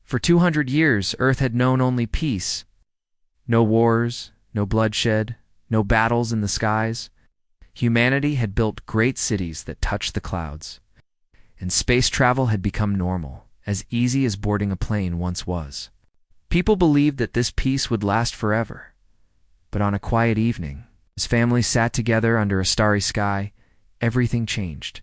For 200 years, Earth had known only peace. No wars, no bloodshed, no battles in the skies. Humanity had built great cities that touched the clouds, and space travel had become normal, as easy as boarding a plane once was. People believed that this peace would last forever. But on a quiet evening, as families sat together under a starry sky, everything changed.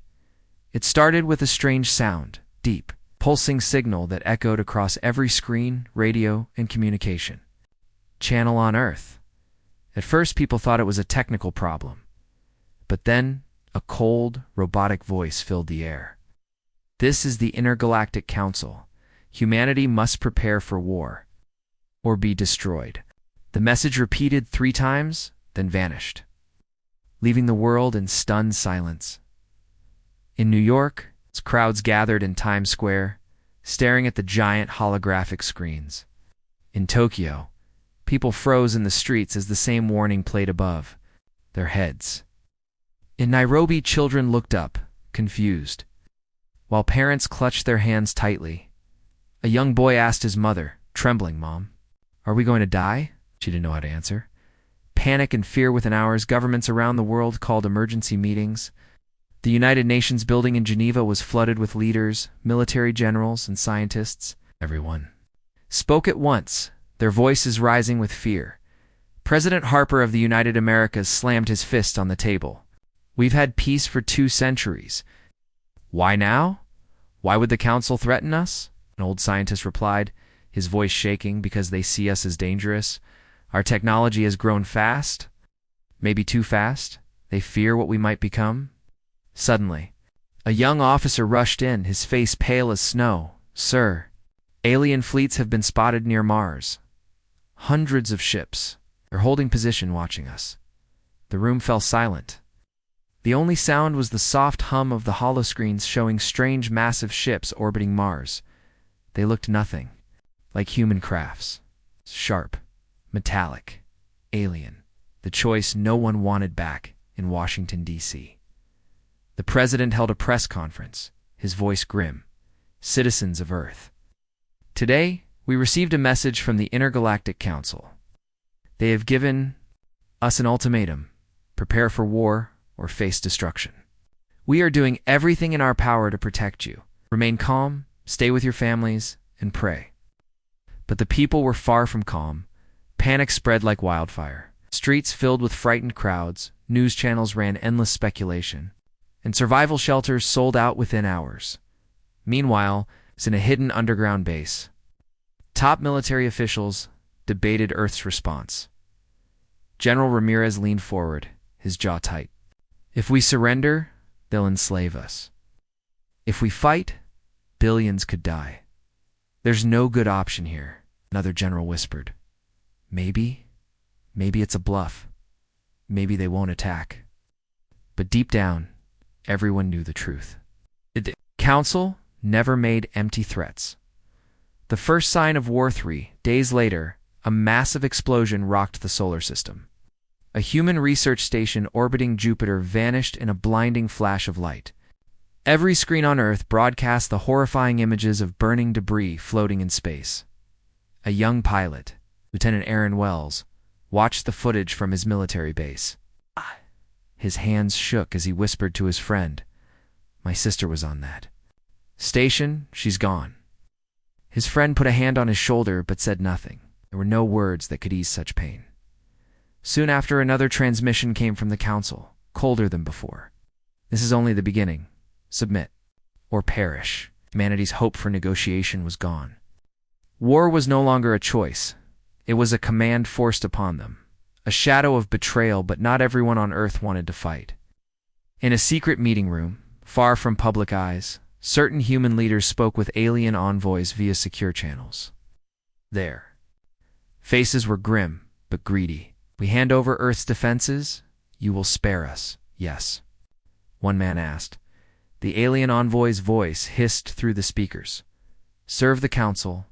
It started with a strange sound, deep, pulsing signal that echoed across every screen, radio, and communication. Channel on Earth. At first, people thought it was a technical problem. But then, a cold, robotic voice filled the air. This is the Intergalactic Council. Humanity must prepare for war, or be destroyed. The message repeated 3 times, then vanished, leaving the world in stunned silence. In New York, crowds gathered in Times Square, staring at the giant holographic screens. In Tokyo, people froze in the streets as the same warning played above their heads. In Nairobi, children looked up, confused, while parents clutched their hands tightly. A young boy asked his mother, trembling, "Mom, are we going to die?" She didn't know how to answer. Panic and fear within hours. Governments around the world called emergency meetings. The United Nations building in Geneva was flooded with leaders, military generals, and scientists. Everyone spoke at once, their voices rising with fear. President Harper of the United Americas slammed his fist on the table. "We've had peace for 2 centuries. Why now? Why would the Council threaten us?" An old scientist replied, his voice shaking. "Because they see us as dangerous. Our technology has grown fast, maybe too fast. They fear what we might become." Suddenly, a young officer rushed in, his face pale as snow. "Sir, alien fleets have been spotted near Mars. Hundreds of ships. They're holding position watching us." The room fell silent. The only sound was the soft hum of the holoscreens showing strange massive ships orbiting Mars. They looked nothing like human crafts. Sharp, metallic, alien. The choice no one wanted back in Washington, D.C. The president held a press conference, his voice grim. "Citizens of Earth, today we received a message from the Intergalactic Council. They have given us an ultimatum: prepare for war or face destruction. We are doing everything in our power to protect you. Remain calm, stay with your families, and pray." But the people were far from calm. Panic spread like wildfire. Streets filled with frightened crowds, news channels ran endless speculation, and survival shelters sold out within hours. Meanwhile, in a hidden underground base, top military officials debated Earth's response. General Ramirez leaned forward, his jaw tight. "If we surrender, they'll enslave us. If we fight, billions could die. There's no good option here," another general whispered. Maybe it's a bluff. Maybe they won't attack." But deep down, everyone knew the truth. The Council never made empty threats. The first sign of war, 3 days later, a massive explosion rocked the solar system. A human research station orbiting Jupiter vanished in a blinding flash of light. Every screen on Earth broadcast the horrifying images of burning debris floating in space. A young pilot, Lieutenant Aaron Wells, watched the footage from his military base. His hands shook as he whispered to his friend, "My sister was on that station. She's gone." His friend put a hand on his shoulder but said nothing. There were no words that could ease such pain. Soon after, another transmission came from the Council, colder than before. "This is only the beginning. Submit or perish." Humanity's hope for negotiation was gone. War was no longer a choice. It was a command forced upon them. A shadow of betrayal, but not everyone on Earth wanted to fight. In a secret meeting room, far from public eyes, certain human leaders spoke with alien envoys via secure channels. Their faces were grim, but greedy. "We hand over Earth's defenses, you will spare us, yes?" one man asked. The alien envoy's voice hissed through the speakers. "Serve the Council,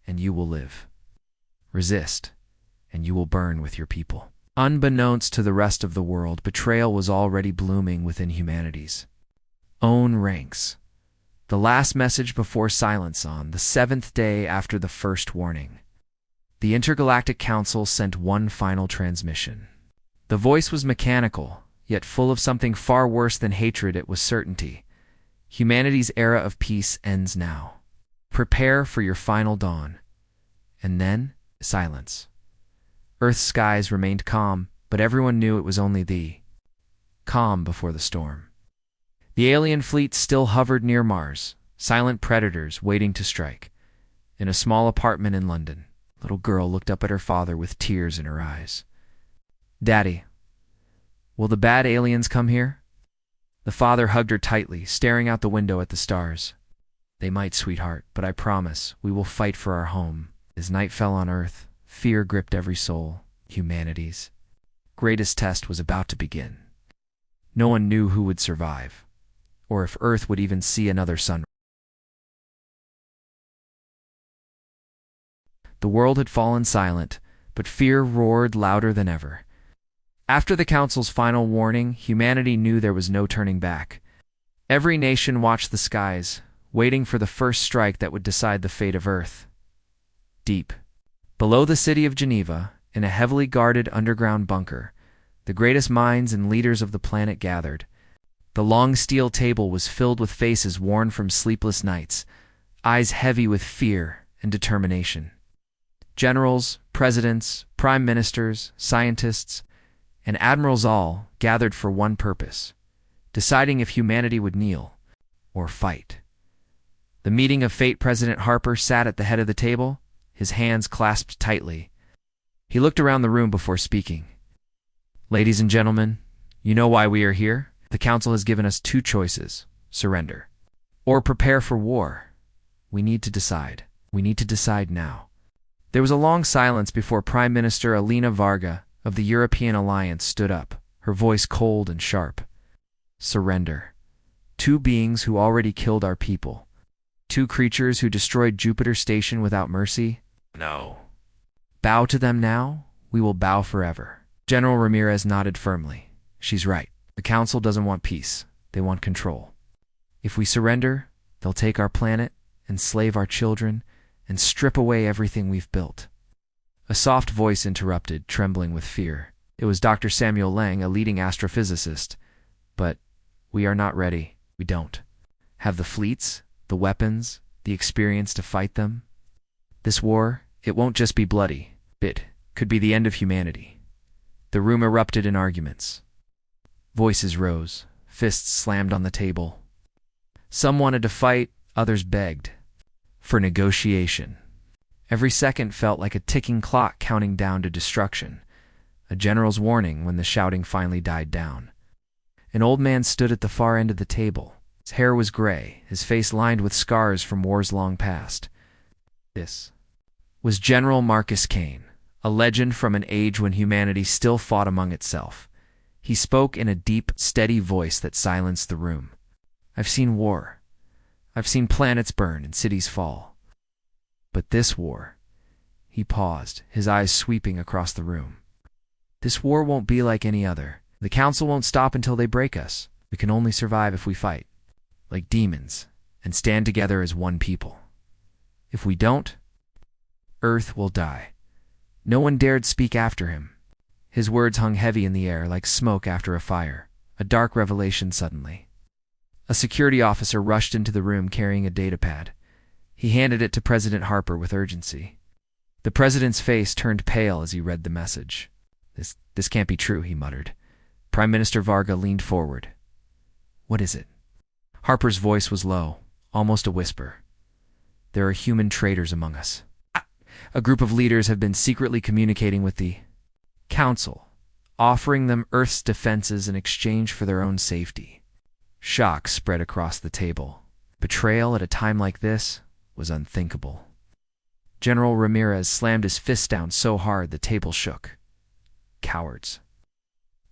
and you will live. Resist, and you will burn with your people." Unbeknownst to the rest of the world, betrayal was already blooming within humanity's own ranks. The last message before silence on the 7th day after the first warning. The Intergalactic Council sent one final transmission. The voice was mechanical, yet full of something far worse than hatred. It was certainty. Humanity's era of peace ends now. Prepare for your final dawn. And then, silence. Earth's skies remained calm, but everyone knew it was only the calm before the storm. The alien fleet still hovered near Mars, silent predators waiting to strike. In a small apartment in London, a little girl looked up at her father with tears in her eyes. "Daddy, will the bad aliens come here?" The father hugged her tightly, staring out the window at the stars. "They might, sweetheart, but I promise we will fight for our home." As night fell on Earth, fear gripped every soul. Humanity's greatest test was about to begin. No one knew who would survive, or if Earth would even see another sun. The world had fallen silent, but fear roared louder than ever. After the Council's final warning, humanity knew there was no turning back. Every nation watched the skies, waiting for the first strike that would decide the fate of Earth. Deep below the city of Geneva, in a heavily guarded underground bunker, the greatest minds and leaders of the planet gathered. The long steel table was filled with faces worn from sleepless nights, eyes heavy with fear and determination. Generals, presidents, prime ministers, scientists, and admirals all gathered for one purpose: deciding if humanity would kneel or fight. The meeting of fate. President Harper sat at the head of the table, his hands clasped tightly. He looked around the room before speaking. "Ladies and gentlemen, you know why we are here. The Council has given us two choices: surrender or prepare for war. We need to decide. We need to decide now." There was a long silence before Prime Minister Elena Varga of the European Alliance stood up, her voice cold and sharp. "Surrender. Two beings who already killed our people. Two creatures who destroyed Jupiter Station without mercy? No. Bow to them now, we will bow forever." General Ramirez nodded firmly. "She's right. The Council doesn't want peace. They want control. If we surrender, they'll take our planet, enslave our children, and strip away everything we've built." A soft voice interrupted, trembling with fear. It was Dr. Samuel Lang, a leading astrophysicist. "But we are not ready. We don't have the fleets, the weapons, the experience to fight them. This war, it won't just be bloody. It could be the end of humanity." The room erupted in arguments. Voices rose, fists slammed on the table. Some wanted to fight, others begged for negotiation. Every second felt like a ticking clock counting down to destruction, a general's warning when the shouting finally died down. An old man stood at the far end of the table. His hair was gray, his face lined with scars from wars long past. This was General Marcus Kane, a legend from an age when humanity still fought among itself. He spoke in a deep, steady voice that silenced the room. "I've seen war. I've seen planets burn and cities fall. But this war—" He paused, his eyes sweeping across the room. "This war won't be like any other. The Council won't stop until they break us. We can only survive if we fight, like demons, and stand together as one people. If we don't, Earth will die." No one dared speak after him. His words hung heavy in the air like smoke after a fire, a dark revelation suddenly. A security officer rushed into the room carrying a datapad. He handed it to President Harper with urgency. The president's face turned pale as he read the message. This can't be true," he muttered. Prime Minister Varga leaned forward. "What is it?" Harper's voice was low, almost a whisper. "There are human traitors among us. A group of leaders have been secretly communicating with the Council, offering them Earth's defenses in exchange for their own safety." Shock spread across the table. Betrayal at a time like this was unthinkable. General Ramirez slammed his fist down so hard the table shook. Cowards.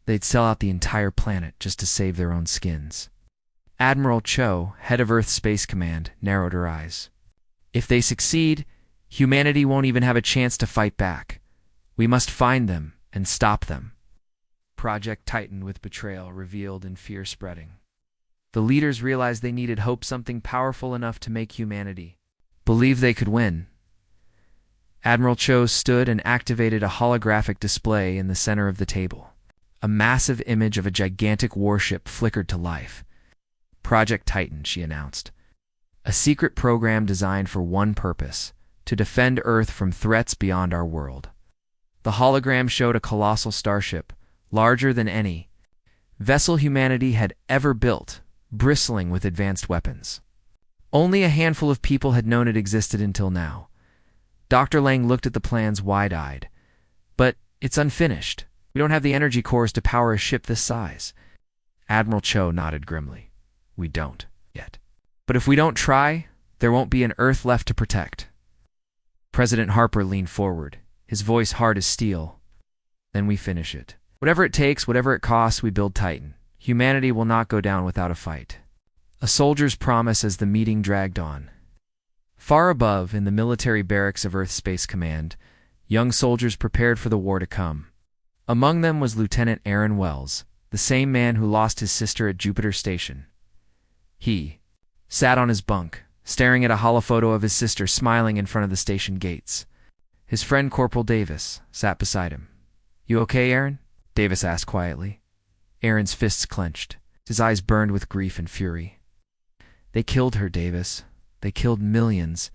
They'd sell out the entire planet just to save their own skins. Admiral Cho, head of Earth Space Command, narrowed her eyes. "If they succeed, humanity won't even have a chance to fight back. We must find them and stop them." Project Titan with betrayal revealed and fear spreading. The leaders realized they needed hope, something powerful enough to make humanity believe they could win. Admiral Cho stood and activated a holographic display in the center of the table. A massive image of a gigantic warship flickered to life. Project Titan, she announced. A secret program designed for one purpose: to defend Earth from threats beyond our world. The hologram showed a colossal starship, larger than any vessel humanity had ever built, bristling with advanced weapons. Only a handful of people had known it existed until now. Dr. Lang looked at the plans wide-eyed. But it's unfinished. We don't have the energy cores to power a ship this size. Admiral Cho nodded grimly. We don't, yet. But if we don't try, there won't be an Earth left to protect. President Harper leaned forward, his voice hard as steel. Then we finish it. Whatever it takes, whatever it costs, we build Titan. Humanity will not go down without a fight. A soldier's promise as the meeting dragged on. Far above, in the military barracks of Earth Space Command, young soldiers prepared for the war to come. Among them was Lieutenant Aaron Wells, the same man who lost his sister at Jupiter Station. He sat on his bunk, staring at a holophoto of his sister smiling in front of the station gates. His friend Corporal Davis sat beside him. You okay, Aaron? Davis asked quietly. Aaron's fists clenched. His eyes burned with grief and fury. They killed her, Davis. They killed millions,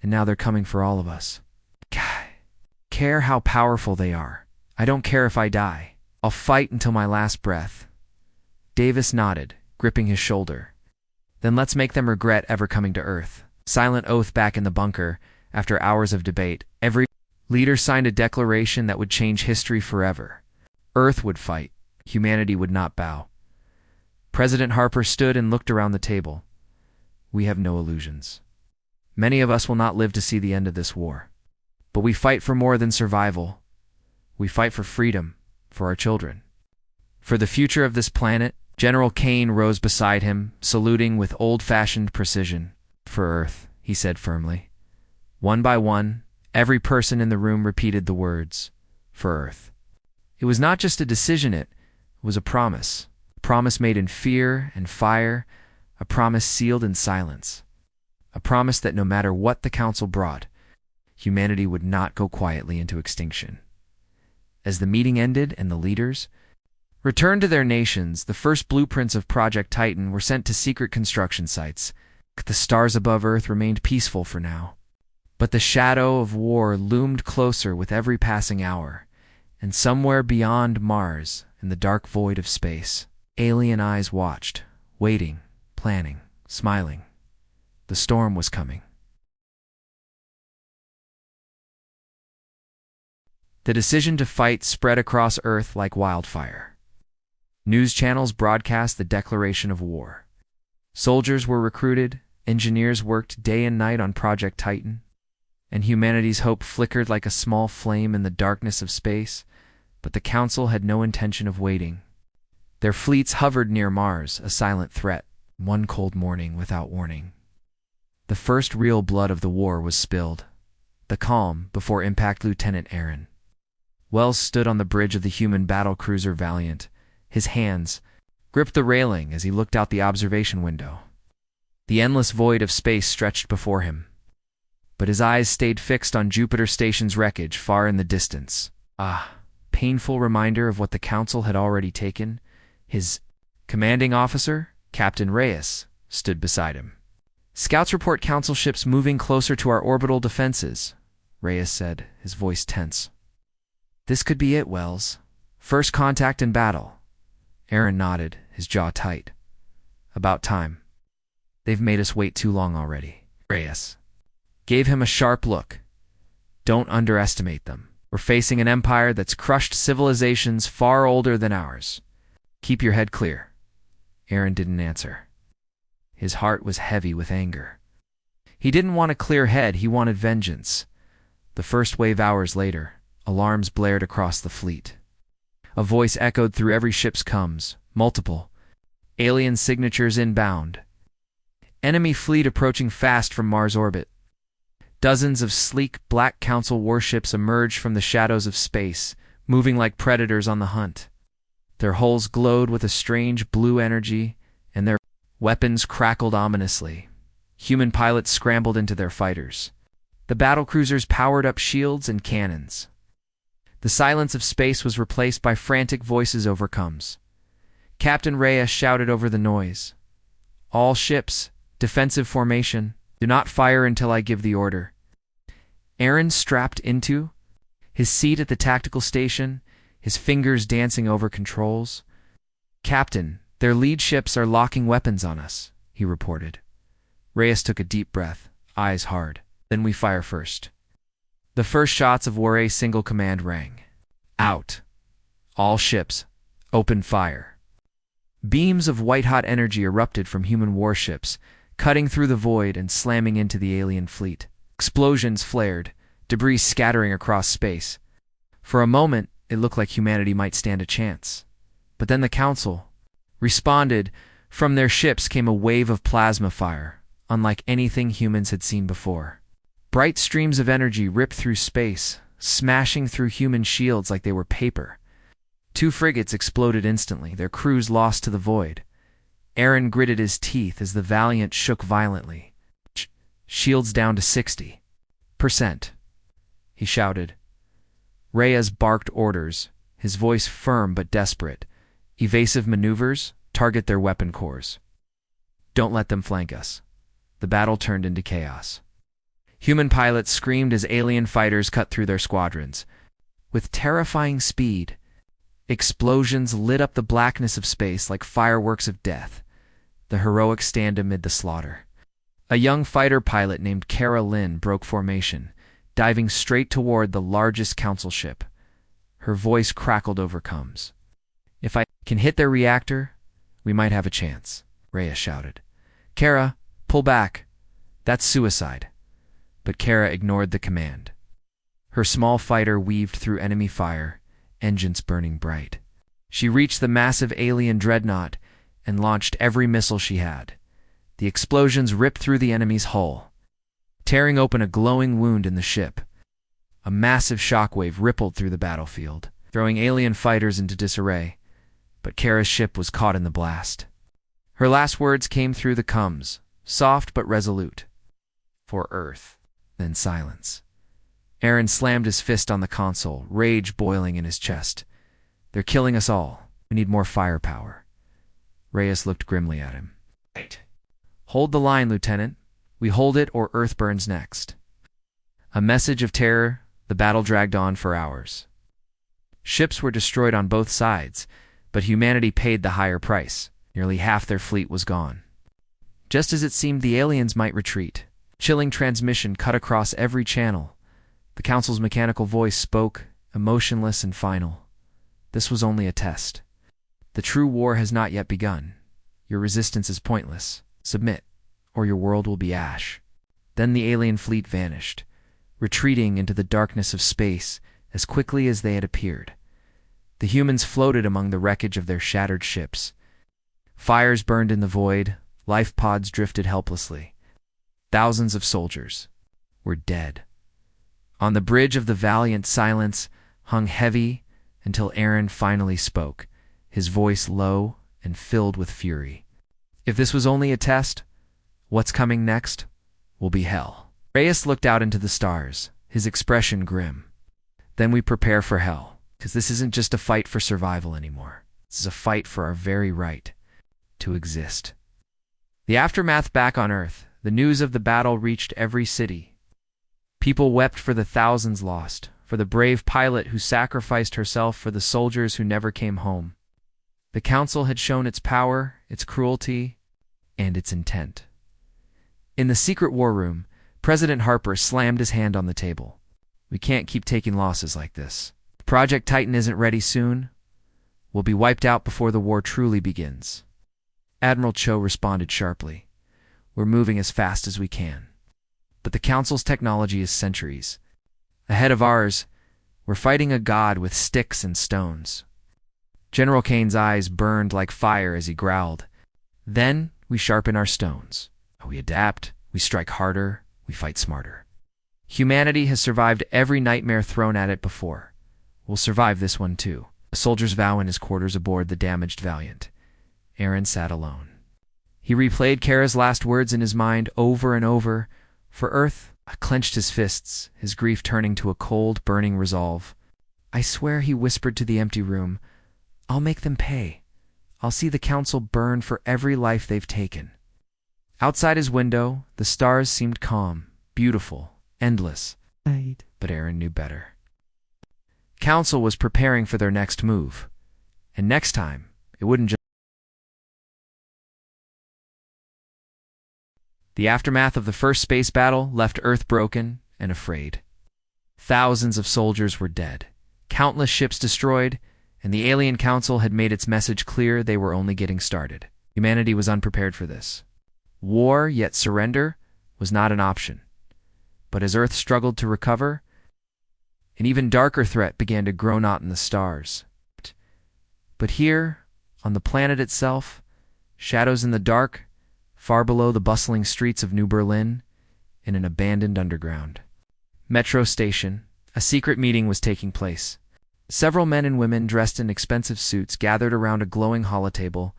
and now they're coming for all of us. Care how powerful they are. I don't care if I die. I'll fight until my last breath. Davis nodded, gripping his shoulder. Then let's make them regret ever coming to Earth. Silent oath back in the bunker. After hours of debate, every leader signed a declaration that would change history forever. Earth would fight. Humanity would not bow. President Harper stood and looked around the table. We have no illusions. Many of us will not live to see the end of this war. But we fight for more than survival. We fight for freedom, for our children. For the future of this planet. General Kane rose beside him, saluting with old-fashioned precision. For Earth, he said firmly. One by one, every person in the room repeated the words, for Earth. It was not just a decision, it was a promise. A promise made in fear and fire, a promise sealed in silence. A promise that no matter what the Council brought, humanity would not go quietly into extinction. As the meeting ended and the leaders returned to their nations, the first blueprints of Project Titan were sent to secret construction sites. The stars above Earth remained peaceful for now. But the shadow of war loomed closer with every passing hour, and somewhere beyond Mars, in the dark void of space, alien eyes watched, waiting, planning, smiling. The storm was coming. The decision to fight spread across Earth like wildfire. News channels broadcast the declaration of war. Soldiers were recruited, engineers worked day and night on Project Titan, and humanity's hope flickered like a small flame in the darkness of space, but the Council had no intention of waiting. Their fleets hovered near Mars, a silent threat, one cold morning without warning. The first real blood of the war was spilled. The calm before impact. Lieutenant Aaron Wells stood on the bridge of the human battlecruiser Valiant. His hands gripped the railing as he looked out the observation window. The endless void of space stretched before him. But his eyes stayed fixed on Jupiter Station's wreckage far in the distance. Painful reminder of what the Council had already taken. His commanding officer, Captain Reyes, stood beside him. Scouts report Council ships moving closer to our orbital defenses, Reyes said, his voice tense. This could be it, Wells. First contact in battle. Aaron nodded, his jaw tight. About time. They've made us wait too long already. Reyes gave him a sharp look. Don't underestimate them. We're facing an empire that's crushed civilizations far older than ours. Keep your head clear. Aaron didn't answer. His heart was heavy with anger. He didn't want a clear head, he wanted vengeance. The first wave hours later, alarms blared across the fleet. A voice echoed through every ship's comms, multiple. Alien signatures inbound. Enemy fleet approaching fast from Mars orbit. Dozens of sleek black Council warships emerged from the shadows of space, moving like predators on the hunt. Their hulls glowed with a strange blue energy, and their Weapons crackled ominously. Human pilots scrambled into their fighters. The battlecruisers powered up shields and cannons. The silence of space was replaced by frantic voices over comms. Captain Reyes shouted over the noise. "All ships, defensive formation. Do not fire until I give the order." Aaron strapped into his seat at the tactical station, his fingers dancing over controls. "Captain, their lead ships are locking weapons on us," he reported. Reyes took a deep breath, eyes hard. "Then we fire first." The first shots of Waray's single command rang. "Out. All ships, open fire." Beams of white-hot energy erupted from human warships, cutting through the void and slamming into the alien fleet. Explosions flared, debris scattering across space. For a moment, it looked like humanity might stand a chance. But then the Council responded. From their ships came a wave of plasma fire, unlike anything humans had seen before. Bright streams of energy ripped through space, smashing through human shields like they were paper. 2 frigates exploded instantly, their crews lost to the void. Aaron gritted his teeth as the Valiant shook violently. "Shields down to 60%, he shouted. Reyes barked orders, his voice firm but desperate. "Evasive maneuvers, target their weapon cores. Don't let them flank us." The battle turned into chaos. Human pilots screamed as alien fighters cut through their squadrons. With terrifying speed, explosions lit up the blackness of space like fireworks of death. The heroics stand amid the slaughter. A young fighter pilot named Kara Lynn broke formation, diving straight toward the largest council ship. Her voice crackled over comms. "If I can hit their reactor, we might have a chance," Reyes shouted. "Kara, pull back. That's suicide." But Kara ignored the command. Her small fighter weaved through enemy fire, engines burning bright. She reached the massive alien dreadnought and launched every missile she had. The explosions ripped through the enemy's hull, tearing open a glowing wound in the ship. A massive shockwave rippled through the battlefield, throwing alien fighters into disarray. But Kara's ship was caught in the blast. Her last words came through the comms, soft but resolute. "For Earth." Then silence. Aaron slammed his fist on the console, rage boiling in his chest. "They're killing us all. We need more firepower." Reyes looked grimly at him. "Right. Hold the line, Lieutenant. We hold it or Earth burns next." A message of terror, the battle dragged on for hours. Ships were destroyed on both sides, but humanity paid the higher price. Nearly half their fleet was gone. Just as it seemed the aliens might retreat, chilling transmission cut across every channel. The Council's mechanical voice spoke, emotionless and final. "This was only a test. The true war has not yet begun. Your resistance is pointless. Submit, or your world will be ash." Then the alien fleet vanished, retreating into the darkness of space as quickly as they had appeared. The humans floated among the wreckage of their shattered ships. Fires burned in the void, life pods drifted helplessly. Thousands of soldiers were dead. On the bridge of the Valiant, silence hung heavy until Aaron finally spoke, his voice low and filled with fury. "If this was only a test, what's coming next will be hell." Reyes looked out into the stars, his expression grim. "Then we prepare for hell, because this isn't just a fight for survival anymore. This is a fight for our very right to exist." The aftermath back on Earth, the news of the battle reached every city. People wept for the thousands lost, for the brave pilot who sacrificed herself for the soldiers who never came home. The Council had shown its power, its cruelty, and its intent. In the secret war room, President Harper slammed his hand on the table. "We can't keep taking losses like this. If Project Titan isn't ready soon, we'll be wiped out before the war truly begins." Admiral Cho responded sharply. "We're moving as fast as we can. But the Council's technology is centuries ahead of ours. We're fighting a god with sticks and stones." General Kane's eyes burned like fire as he growled. "Then we sharpen our stones. We adapt, we strike harder, we fight smarter. Humanity has survived every nightmare thrown at it before. We'll survive this one too." A soldier's vow in his quarters aboard the damaged Valiant. Aaron sat alone. He replayed Kara's last words in his mind over and over. For Earth, clenched his fists, his grief turning to a cold, burning resolve. I swear, he whispered to the empty room, I'll make them pay. I'll see the council burn for every life they've taken. Outside his window, the stars seemed calm, beautiful, endless. But Aaron knew better. Council was preparing for their next move. And next time, it wouldn't just... The aftermath of the first space battle left Earth broken and afraid. Thousands of soldiers were dead, countless ships destroyed, and the alien council had made its message clear they were only getting started. Humanity was unprepared for this. War, yet surrender, was not an option. But as Earth struggled to recover, an even darker threat began to grow not in the stars. But here, on the planet itself, shadows in the dark, far below the bustling streets of New Berlin, in an abandoned underground metro station, a secret meeting was taking place. Several men and women dressed in expensive suits gathered around a glowing holotable.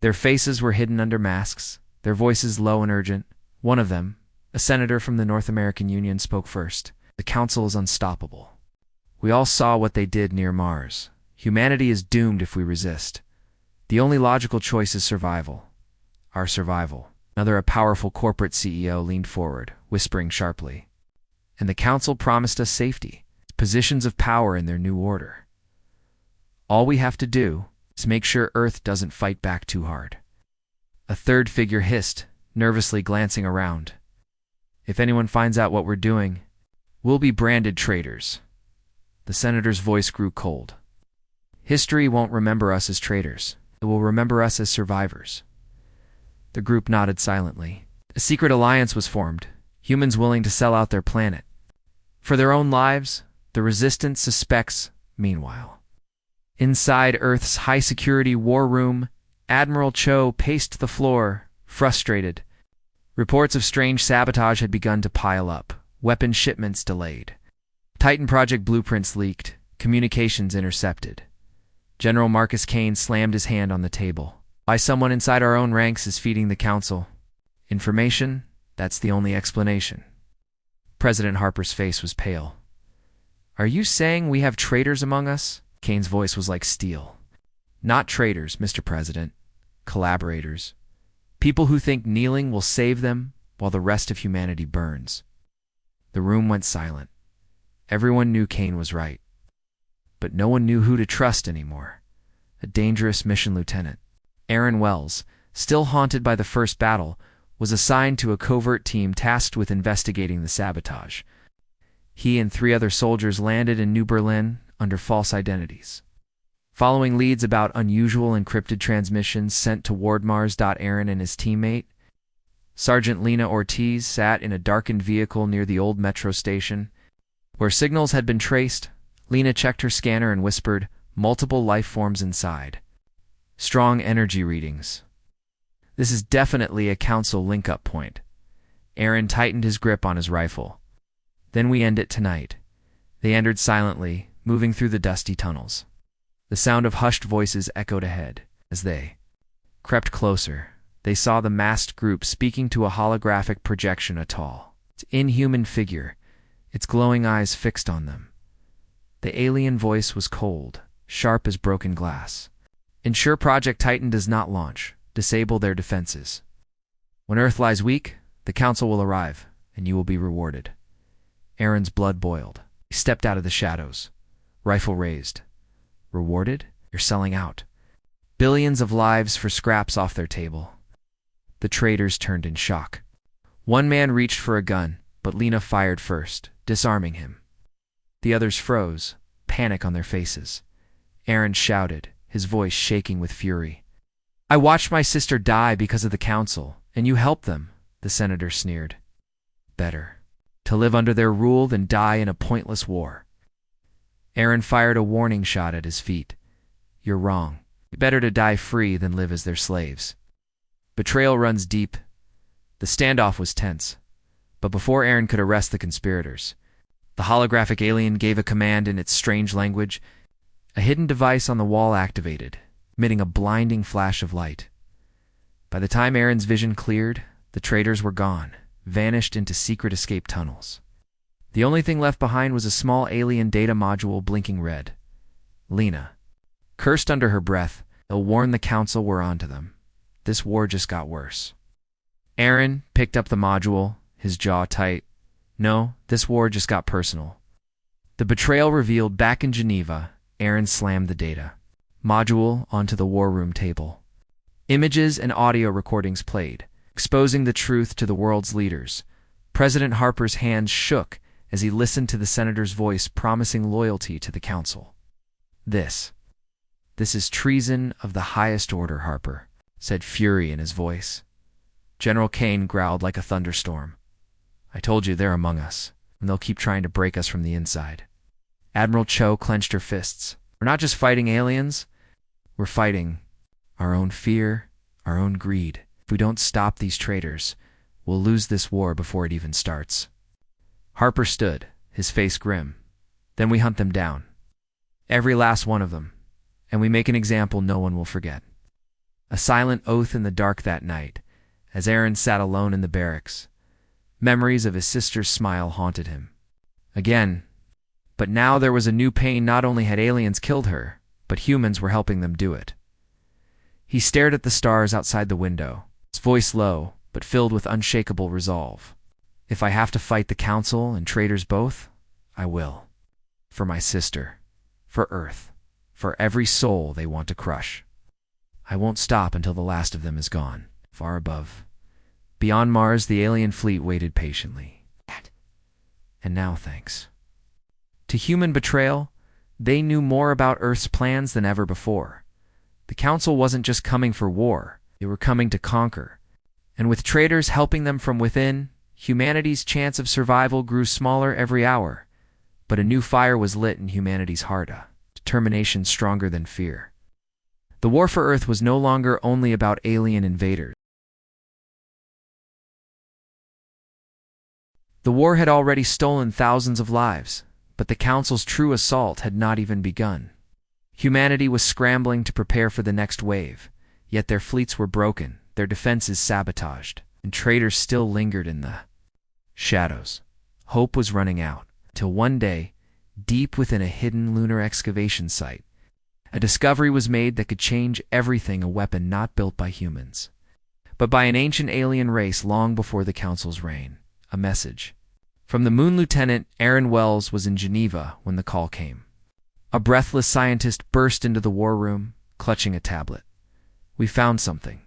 Their faces were hidden under masks, their voices low and urgent. One of them, a senator from the North American Union, spoke first. The council is unstoppable. We all saw what they did near Mars. Humanity is doomed if we resist. The only logical choice is survival. Our survival. A powerful corporate CEO leaned forward, whispering sharply. And the council promised us safety, positions of power in their new order. All we have to do is make sure Earth doesn't fight back too hard. A third figure hissed, nervously glancing around. If anyone finds out what we're doing, we'll be branded traitors. The senator's voice grew cold. History won't remember us as traitors. It will remember us as survivors. The group nodded silently. A secret alliance was formed, humans willing to sell out their planet. For their own lives, the resistance suspects, meanwhile. Inside Earth's high-security war room, Admiral Cho paced the floor, frustrated. Reports of strange sabotage had begun to pile up, weapon shipments delayed. Titan Project blueprints leaked, communications intercepted. General Marcus Kane slammed his hand on the table. Why someone inside our own ranks is feeding the council? Information? That's the only explanation. President Harper's face was pale. Are you saying we have traitors among us? Kane's voice was like steel. Not traitors, Mr. President. Collaborators. People who think kneeling will save them while the rest of humanity burns. The room went silent. Everyone knew Kane was right. But no one knew who to trust anymore. A dangerous mission lieutenant. Aaron Wells, still haunted by the first battle, was assigned to a covert team tasked with investigating the sabotage. He and 3 other soldiers landed in New Berlin under false identities. Following leads about unusual encrypted transmissions sent toward Mars. Aaron and his teammate, Sergeant Lena Ortiz, sat in a darkened vehicle near the old metro station. Where signals had been traced, Lena checked her scanner and whispered, multiple life forms inside. Strong energy readings. This is definitely a council link-up point. Aaron tightened his grip on his rifle. Then we end it tonight. They entered silently, moving through the dusty tunnels. The sound of hushed voices echoed ahead. As they crept closer, they saw the masked group speaking to a holographic projection, a tall, inhuman figure, its glowing eyes fixed on them. The alien voice was cold, sharp as broken glass. Ensure Project Titan does not launch. Disable their defenses. When Earth lies weak, the council will arrive, and you will be rewarded. Aaron's blood boiled. He stepped out of the shadows, rifle raised. Rewarded? You're selling out. Billions of lives for scraps off their table. The traitors turned in shock. One man reached for a gun, but Lena fired first, disarming him. The others froze, panic on their faces. Aaron shouted, his voice shaking with fury. I watched my sister die because of the council, and you helped them, the senator sneered. Better to live under their rule than die in a pointless war. Aaron fired a warning shot at his feet. You're wrong. Better to die free than live as their slaves. Betrayal runs deep. The standoff was tense. But before Aaron could arrest the conspirators, the holographic alien gave a command in its strange language. A hidden device on the wall activated, emitting a blinding flash of light. By the time Aaron's vision cleared, the traders were gone, vanished into secret escape tunnels. The only thing left behind was a small alien data module blinking red. Lena cursed under her breath. They'll warn the council we're onto them. This war just got worse. Aaron picked up the module, his jaw tight. No, this war just got personal. The betrayal revealed back in Geneva, Aaron slammed the data module onto the war room table. Images and audio recordings played, exposing the truth to the world's leaders. President Harper's hands shook as he listened to the senator's voice promising loyalty to the council. This is treason of the highest order, Harper, said fury in his voice. General Kane growled like a thunderstorm. I told you they're among us, and they'll keep trying to break us from the inside. Admiral Cho clenched her fists. We're not just fighting aliens, we're fighting our own fear, our own greed. If we don't stop these traitors, we'll lose this war before it even starts. Harper stood, his face grim. Then we hunt them down. Every last one of them. And we make an example no one will forget. A silent oath in the dark that night, as Aaron sat alone in the barracks. Memories of his sister's smile haunted him. Again. But now there was a new pain. Not only had aliens killed her, but humans were helping them do it. He stared at the stars outside the window, his voice low, but filled with unshakable resolve. If I have to fight the council and traitors both, I will. For my sister. For Earth. For every soul they want to crush. I won't stop until the last of them is gone. Far above. Beyond Mars, the alien fleet waited patiently. And now, thanks to human betrayal, they knew more about Earth's plans than ever before. The Council wasn't just coming for war, they were coming to conquer. And with traitors helping them from within, humanity's chance of survival grew smaller every hour. But a new fire was lit in humanity's heart, a determination stronger than fear. The war for Earth was no longer only about alien invaders. The war had already stolen thousands of lives, but the Council's true assault had not even begun. Humanity was scrambling to prepare for the next wave, yet their fleets were broken, their defenses sabotaged, and traitors still lingered in the shadows. Hope was running out, till one day, deep within a hidden lunar excavation site, a discovery was made that could change everything. A weapon not built by humans, but by an ancient alien race long before the Council's reign. A message. From the Moon Lieutenant, Aaron Wells was in Geneva when the call came. A breathless scientist burst into the war room, clutching a tablet. We found something.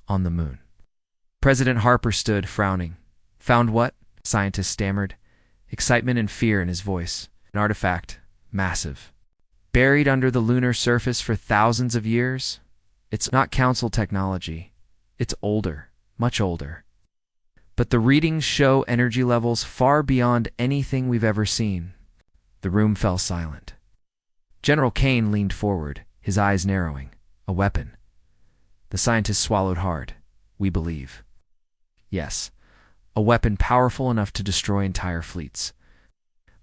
On the moon. President Harper stood, frowning. Found what? Scientist stammered, excitement and fear in his voice. An artifact. Massive. Buried under the lunar surface for thousands of years? It's not Council technology. It's older. Much older. But the readings show energy levels far beyond anything we've ever seen. The room fell silent. General Kane leaned forward, his eyes narrowing. A weapon. The scientist swallowed hard. We believe. Yes, a weapon powerful enough to destroy entire fleets.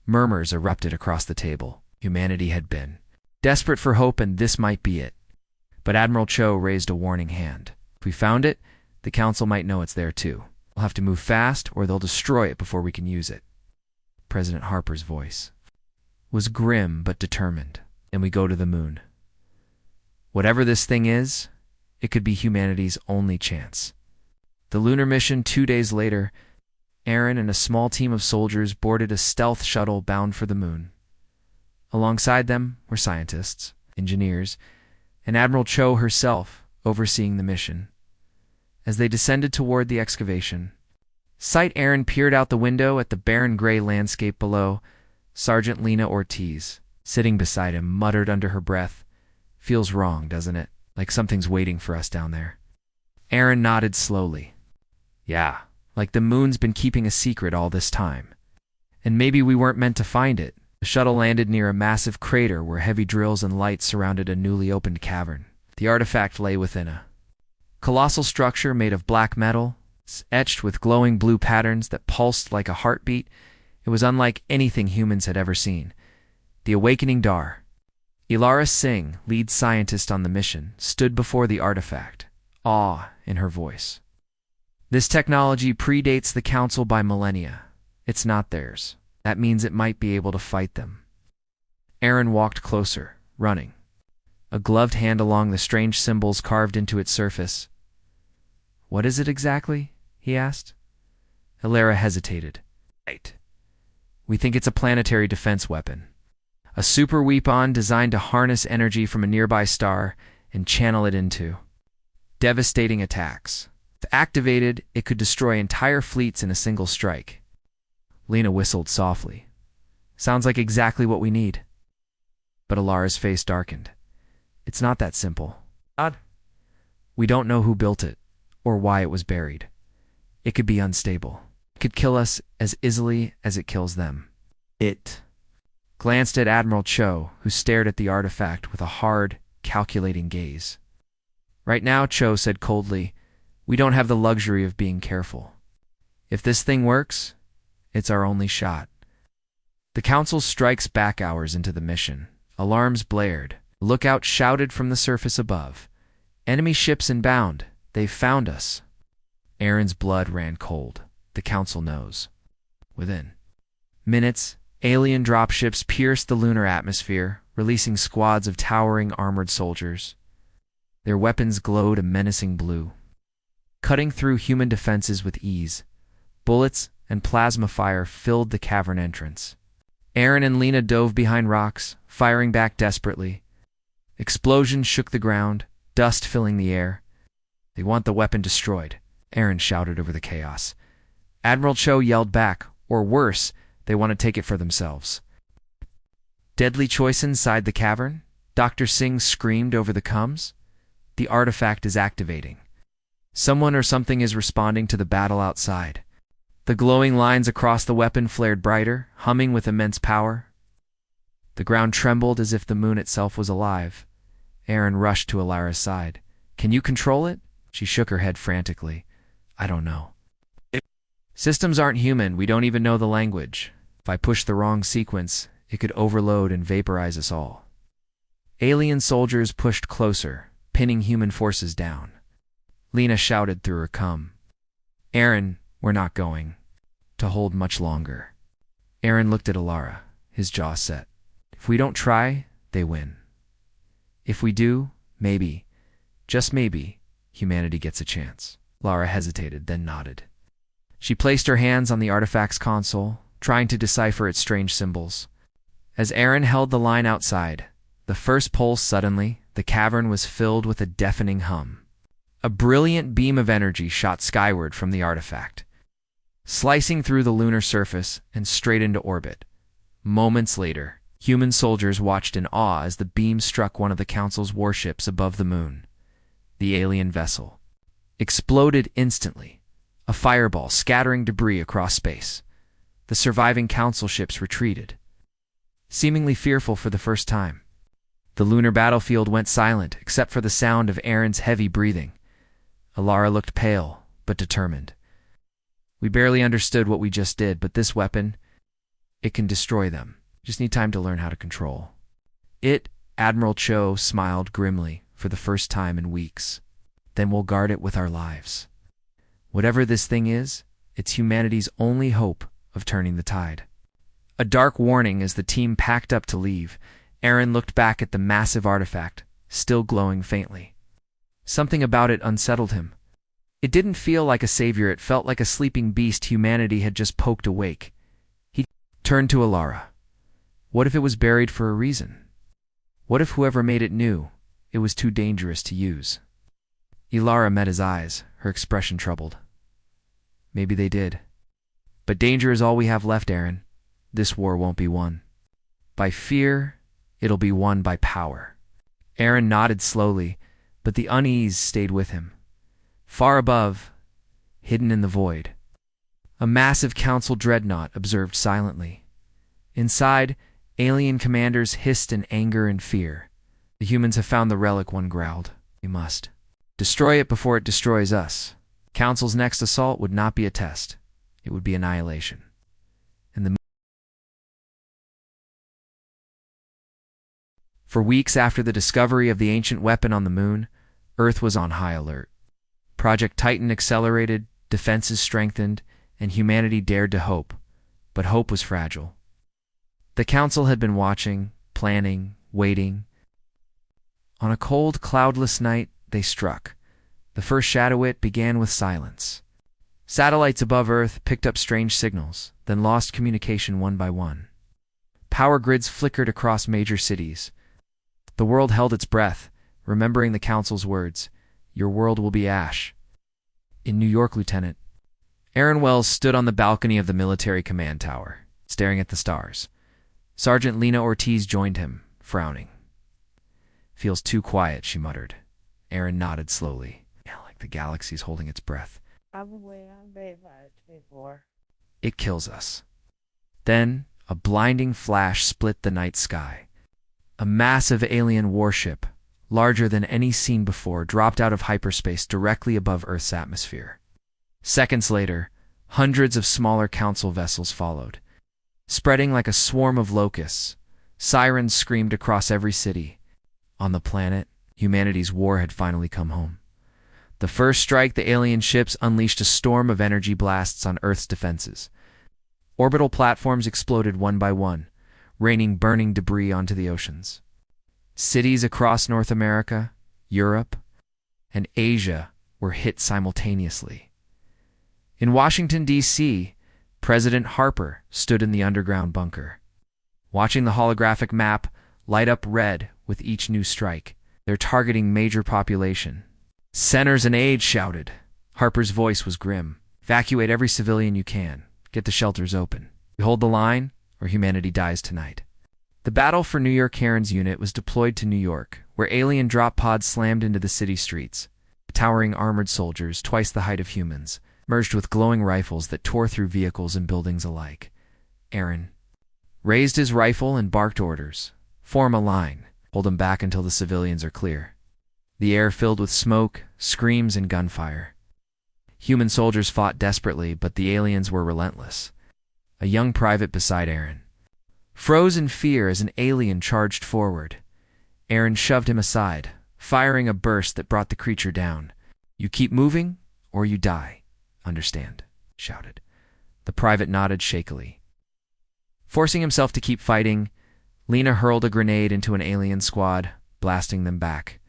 Murmurs erupted across the table. Humanity had been desperate for hope, and this might be it. But Admiral Cho raised a warning hand. If we found it, the Council might know it's there too. We'll have to move fast, or they'll destroy it before we can use it. President Harper's voice was grim but determined. And we go to the moon. Whatever this thing is, it could be humanity's only chance. The lunar mission 2 days later, Aaron and a small team of soldiers boarded a stealth shuttle bound for the moon. Alongside them were scientists, engineers, and Admiral Cho herself overseeing the mission. As they descended toward the excavation, Aaron peered out the window at the barren gray landscape below. Sergeant Lena Ortiz, sitting beside him, muttered under her breath, "Feels wrong, doesn't it? Like something's waiting for us down there." Aaron nodded slowly. "Yeah, like the moon's been keeping a secret all this time. And maybe we weren't meant to find it." The shuttle landed near a massive crater where heavy drills and lights surrounded a newly opened cavern. The artifact lay within a colossal structure made of black metal, etched with glowing blue patterns that pulsed like a heartbeat. It was unlike anything humans had ever seen. The Awakening Dar. Ilara Singh, lead scientist on the mission, stood before the artifact, awe in her voice. This technology predates the Council by millennia. It's not theirs. That means it might be able to fight them. Aaron walked closer, running, a gloved hand along the strange symbols carved into its surface. "What is it exactly?" he asked. Hilara hesitated. "Right. We think it's a planetary defense weapon. A super weapon designed to harness energy from a nearby star and channel it into devastating attacks. If activated, it could destroy entire fleets in a single strike." Lena whistled softly. "Sounds like exactly what we need." But Hilara's face darkened. "It's not that simple. We don't know who built it, or why it was buried. It could be unstable. It could kill us as easily as it kills them." It glanced at Admiral Cho, who stared at the artifact with a hard, calculating gaze. "Right now," Cho said coldly, "we don't have the luxury of being careful. If this thing works, it's our only shot." The Council strikes back hours into the mission. Alarms blared. Lookout shouted from the surface above. "Enemy ships inbound. They've found us." Aaron's blood ran cold. The Council knows. Within minutes, alien dropships pierced the lunar atmosphere, releasing squads of towering armored soldiers. Their weapons glowed a menacing blue, cutting through human defenses with ease. Bullets and plasma fire filled the cavern entrance. Aaron and Lena dove behind rocks, firing back desperately. Explosions shook the ground, dust filling the air. "They want the weapon destroyed," Aaron shouted over the chaos. Admiral Cho yelled back, or worse, they want to take it for themselves. "Deadly choice inside the cavern?" Dr. Singh screamed over the comms. "The artifact is activating. Someone or something is responding to the battle outside." The glowing lines across the weapon flared brighter, humming with immense power. The ground trembled as if the moon itself was alive. Aaron rushed to Hilara's side. "Can you control it?" She shook her head frantically. "I don't know. Systems aren't human. We don't even know the language. If I push the wrong sequence, it could overload and vaporize us all." Alien soldiers pushed closer, pinning human forces down. Lena shouted through her cum. "Aaron, we're not going to hold much longer." Aaron looked at Hilara, his jaw set. "If we don't try, they win. If we do, maybe, just maybe, humanity gets a chance." Hilara hesitated, then nodded. She placed her hands on the artifact's console, trying to decipher its strange symbols. As Aaron held the line outside, the first pulse suddenly, the cavern was filled with a deafening hum. A brilliant beam of energy shot skyward from the artifact, slicing through the lunar surface and straight into orbit. Moments later, human soldiers watched in awe as the beam struck one of the Council's warships above the moon. The alien vessel exploded instantly, a fireball scattering debris across space. The surviving Council ships retreated, seemingly fearful for the first time. The lunar battlefield went silent, except for the sound of Aaron's heavy breathing. Hilara looked pale, but determined. "We barely understood what we just did, but this weapon, it can destroy them. Just need time to learn how to control it." Admiral Cho smiled grimly for the first time in weeks. "Then we'll guard it with our lives. Whatever this thing is, it's humanity's only hope of turning the tide." A dark warning as the team packed up to leave. Aaron looked back at the massive artifact, still glowing faintly. Something about it unsettled him. It didn't feel like a savior, it felt like a sleeping beast humanity had just poked awake. He turned to Hilara. What if it was buried for a reason? What if whoever made it knew it was too dangerous to use? Hilara met his eyes, her expression troubled. "Maybe they did. But danger is all we have left, Aaron. This war won't be won by fear, it'll be won by power." Aaron nodded slowly, but the unease stayed with him. Far above, hidden in the void, a massive Council dreadnought observed silently. Inside, alien commanders hissed in anger and fear. "The humans have found the relic," one growled. "We must destroy it before it destroys us." Council's next assault would not be a test. It would be annihilation. And For weeks after the discovery of the ancient weapon on the moon, Earth was on high alert. Project Titan accelerated, defenses strengthened, and humanity dared to hope. But hope was fragile. The Council had been watching, planning, waiting. On a cold, cloudless night, they struck. The first shadow it began with silence. Satellites above Earth picked up strange signals, then lost communication one by one. Power grids flickered across major cities. The world held its breath, remembering the Council's words, "Your world will be ash." In New York, Lieutenant Aaron Wells stood on the balcony of the military command tower, staring at the stars. Sergeant Lena Ortiz joined him, frowning. "Feels too quiet," she muttered. Aaron nodded slowly. "Yeah, like the galaxies holding its breath." "It kills us." Then, a blinding flash split the night sky. A massive alien warship, larger than any seen before, dropped out of hyperspace directly above Earth's atmosphere. Seconds later, hundreds of smaller Council vessels followed. Spreading like a swarm of locusts, sirens screamed across every city. On the planet, humanity's war had finally come home. The first strike, the alien ships unleashed a storm of energy blasts on Earth's defenses. Orbital platforms exploded one by one, raining burning debris onto the oceans. Cities across North America, Europe, and Asia were hit simultaneously. In Washington, D.C., President Harper stood in the underground bunker. Watching the holographic map light up red with each new strike, they're targeting major population. "Centers and aid," shouted. Harper's voice was grim. "Evacuate every civilian you can. Get the shelters open. We hold the line, or humanity dies tonight." The battle for New York Aaron's unit was deployed to New York, where alien drop pods slammed into the city streets. Towering armored soldiers, twice the height of humans, merged with glowing rifles that tore through vehicles and buildings alike. Aaron raised his rifle and barked orders. "Form a line. Hold them back until the civilians are clear." The air filled with smoke, screams, and gunfire. Human soldiers fought desperately, but the aliens were relentless. A young private beside Aaron froze in fear as an alien charged forward. Aaron shoved him aside, firing a burst that brought the creature down. "You keep moving, or you die. Understand?" shouted. The private nodded shakily. Forcing himself to keep fighting, Lena hurled a grenade into an alien squad, blasting them back.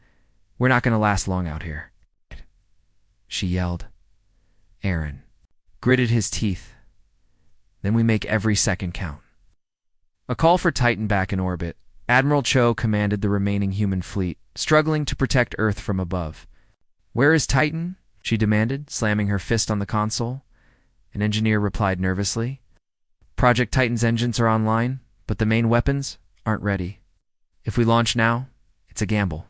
"We're not going to last long out here," she yelled. Aaron gritted his teeth. "Then we make every second count." A call for Titan back in orbit. Admiral Cho commanded the remaining human fleet, struggling to protect Earth from above. "Where is Titan?" she demanded, slamming her fist on the console. An engineer replied nervously. "Project Titan's engines are online, but the main weapons aren't ready. If we launch now, it's a gamble."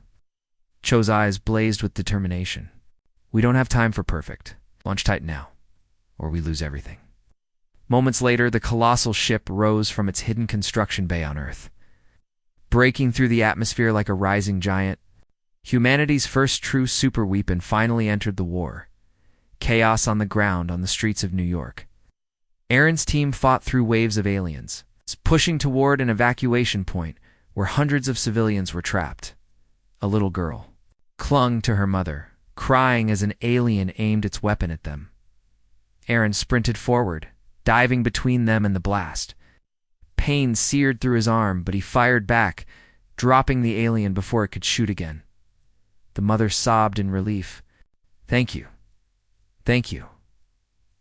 Cho's eyes blazed with determination. "We don't have time for perfect. Launch Titan now, or we lose everything." Moments later, the colossal ship rose from its hidden construction bay on Earth. Breaking through the atmosphere like a rising giant, humanity's first true super weapon finally entered the war. Chaos on the ground on the streets of New York. Aaron's team fought through waves of aliens, pushing toward an evacuation point where hundreds of civilians were trapped. A little girl clung to her mother, crying as an alien aimed its weapon at them. Aaron sprinted forward, diving between them and the blast. Pain seared through his arm, but he fired back, dropping the alien before it could shoot again. The mother sobbed in relief. "Thank you. Thank you."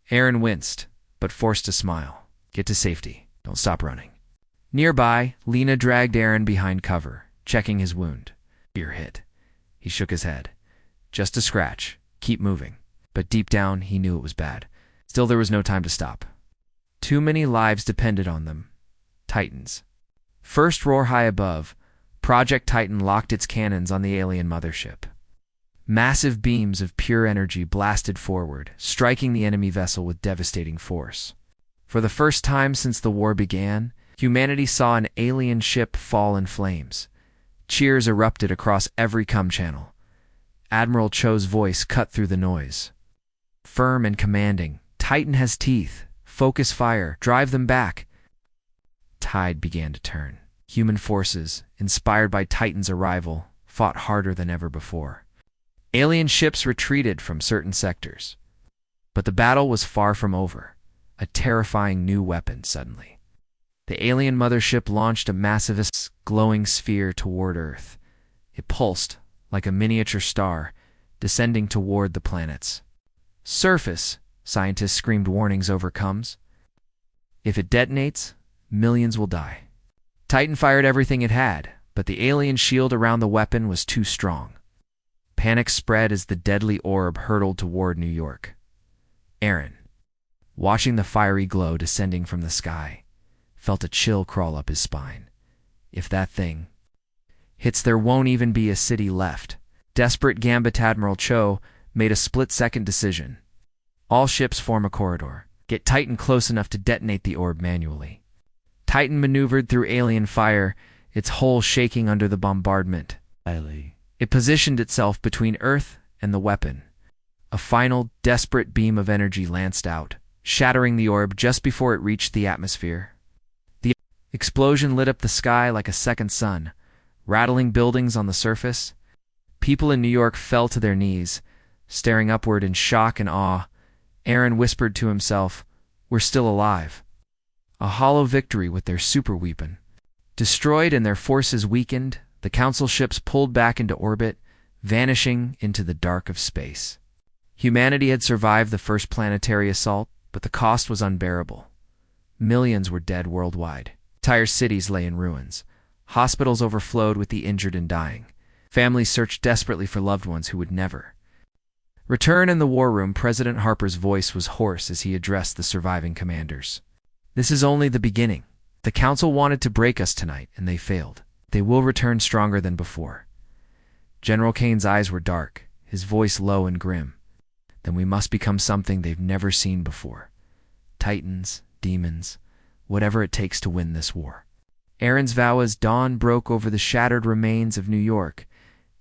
Aaron winced, but forced a smile. "Get to safety. Don't stop running." Nearby, Lena dragged Aaron behind cover, checking his wound. "Ear hit." He shook his head. "Just a scratch. Keep moving." But deep down, he knew it was bad. Still, there was no time to stop. Too many lives depended on them. Titans. First roar high above, Project Titan locked its cannons on the alien mothership. Massive beams of pure energy blasted forward, striking the enemy vessel with devastating force. For the first time since the war began, humanity saw an alien ship fall in flames. Cheers erupted across every comm channel. Admiral Cho's voice cut through the noise. Firm and commanding, "Titan has teeth. Focus fire. Drive them back." Tide began to turn. Human forces, inspired by Titan's arrival, fought harder than ever before. Alien ships retreated from certain sectors. But the battle was far from over. A terrifying new weapon suddenly. The alien mothership launched a massive glowing sphere toward Earth. It pulsed like a miniature star, descending toward the planet's surface. Scientists screamed warnings over comes. If it detonates, millions will die. Titan fired everything it had, but the alien shield around the weapon was too strong. Panic spread as the deadly orb hurtled toward New York. Aaron, watching the fiery glow descending from the sky, felt a chill crawl up his spine. If that thing hits, there won't even be a city left. Desperate Gambit Admiral Cho made a split-second decision. All ships form a corridor. Get Titan close enough to detonate the orb manually. Titan maneuvered through alien fire, its hull shaking under the bombardment. It positioned itself between Earth and the weapon. A final, desperate beam of energy lanced out, shattering the orb just before it reached the atmosphere. The explosion lit up the sky like a second sun, rattling buildings on the surface. People in New York fell to their knees, staring upward in shock and awe. Aaron whispered to himself, "We're still alive." A hollow victory with their super weapon. Destroyed and their forces weakened, the Council ships pulled back into orbit, vanishing into the dark of space. Humanity had survived the first planetary assault, but the cost was unbearable. Millions were dead worldwide. Entire cities lay in ruins. Hospitals overflowed with the injured and dying. Families searched desperately for loved ones who would never return. In the war room, President Harper's voice was hoarse as he addressed the surviving commanders. "This is only the beginning. The Council wanted to break us tonight, and they failed. They will return stronger than before." General Kane's eyes were dark, his voice low and grim. "Then we must become something they've never seen before. Titans, demons, whatever it takes to win this war." Aaron's vow as dawn broke over the shattered remains of New York.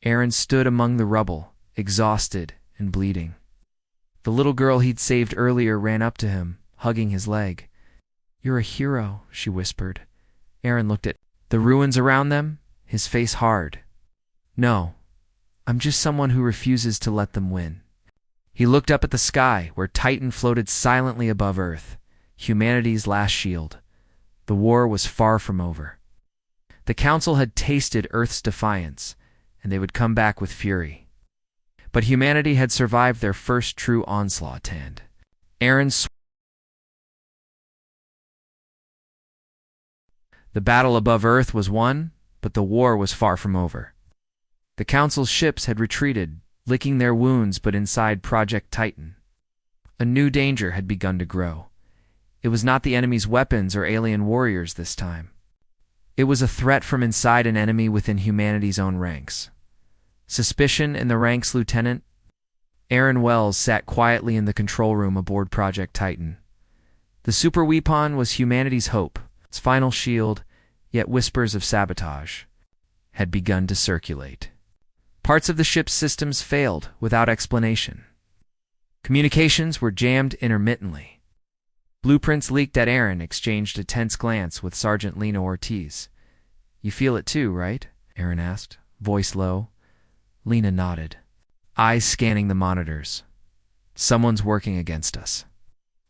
Aaron stood among the rubble, exhausted and bleeding. The little girl he'd saved earlier ran up to him, hugging his leg. "You're a hero," she whispered. Aaron looked at the ruins around them, his face hard. "No, I'm just someone who refuses to let them win." He looked up at the sky, where Titan floated silently above Earth, humanity's last shield. The war was far from over. The Council had tasted Earth's defiance, and they would come back with fury. But humanity had survived their first true onslaught, and Aaron's the battle above Earth was won, but the war was far from over. The Council's ships had retreated, licking their wounds, but inside Project Titan, a new danger had begun to grow. It was not the enemy's weapons or alien warriors this time. It was a threat from inside an enemy within humanity's own ranks. Suspicion in the ranks, Lieutenant? Aaron Wells sat quietly in the control room aboard Project Titan. The super weapon was humanity's hope, its final shield, yet whispers of sabotage had begun to circulate. Parts of the ship's systems failed without explanation. Communications were jammed intermittently. Blueprints leaked at Aaron exchanged a tense glance with Sergeant Lena Ortiz. "You feel it too, right?" Aaron asked, voice low. Lena nodded, eyes scanning the monitors. "Someone's working against us.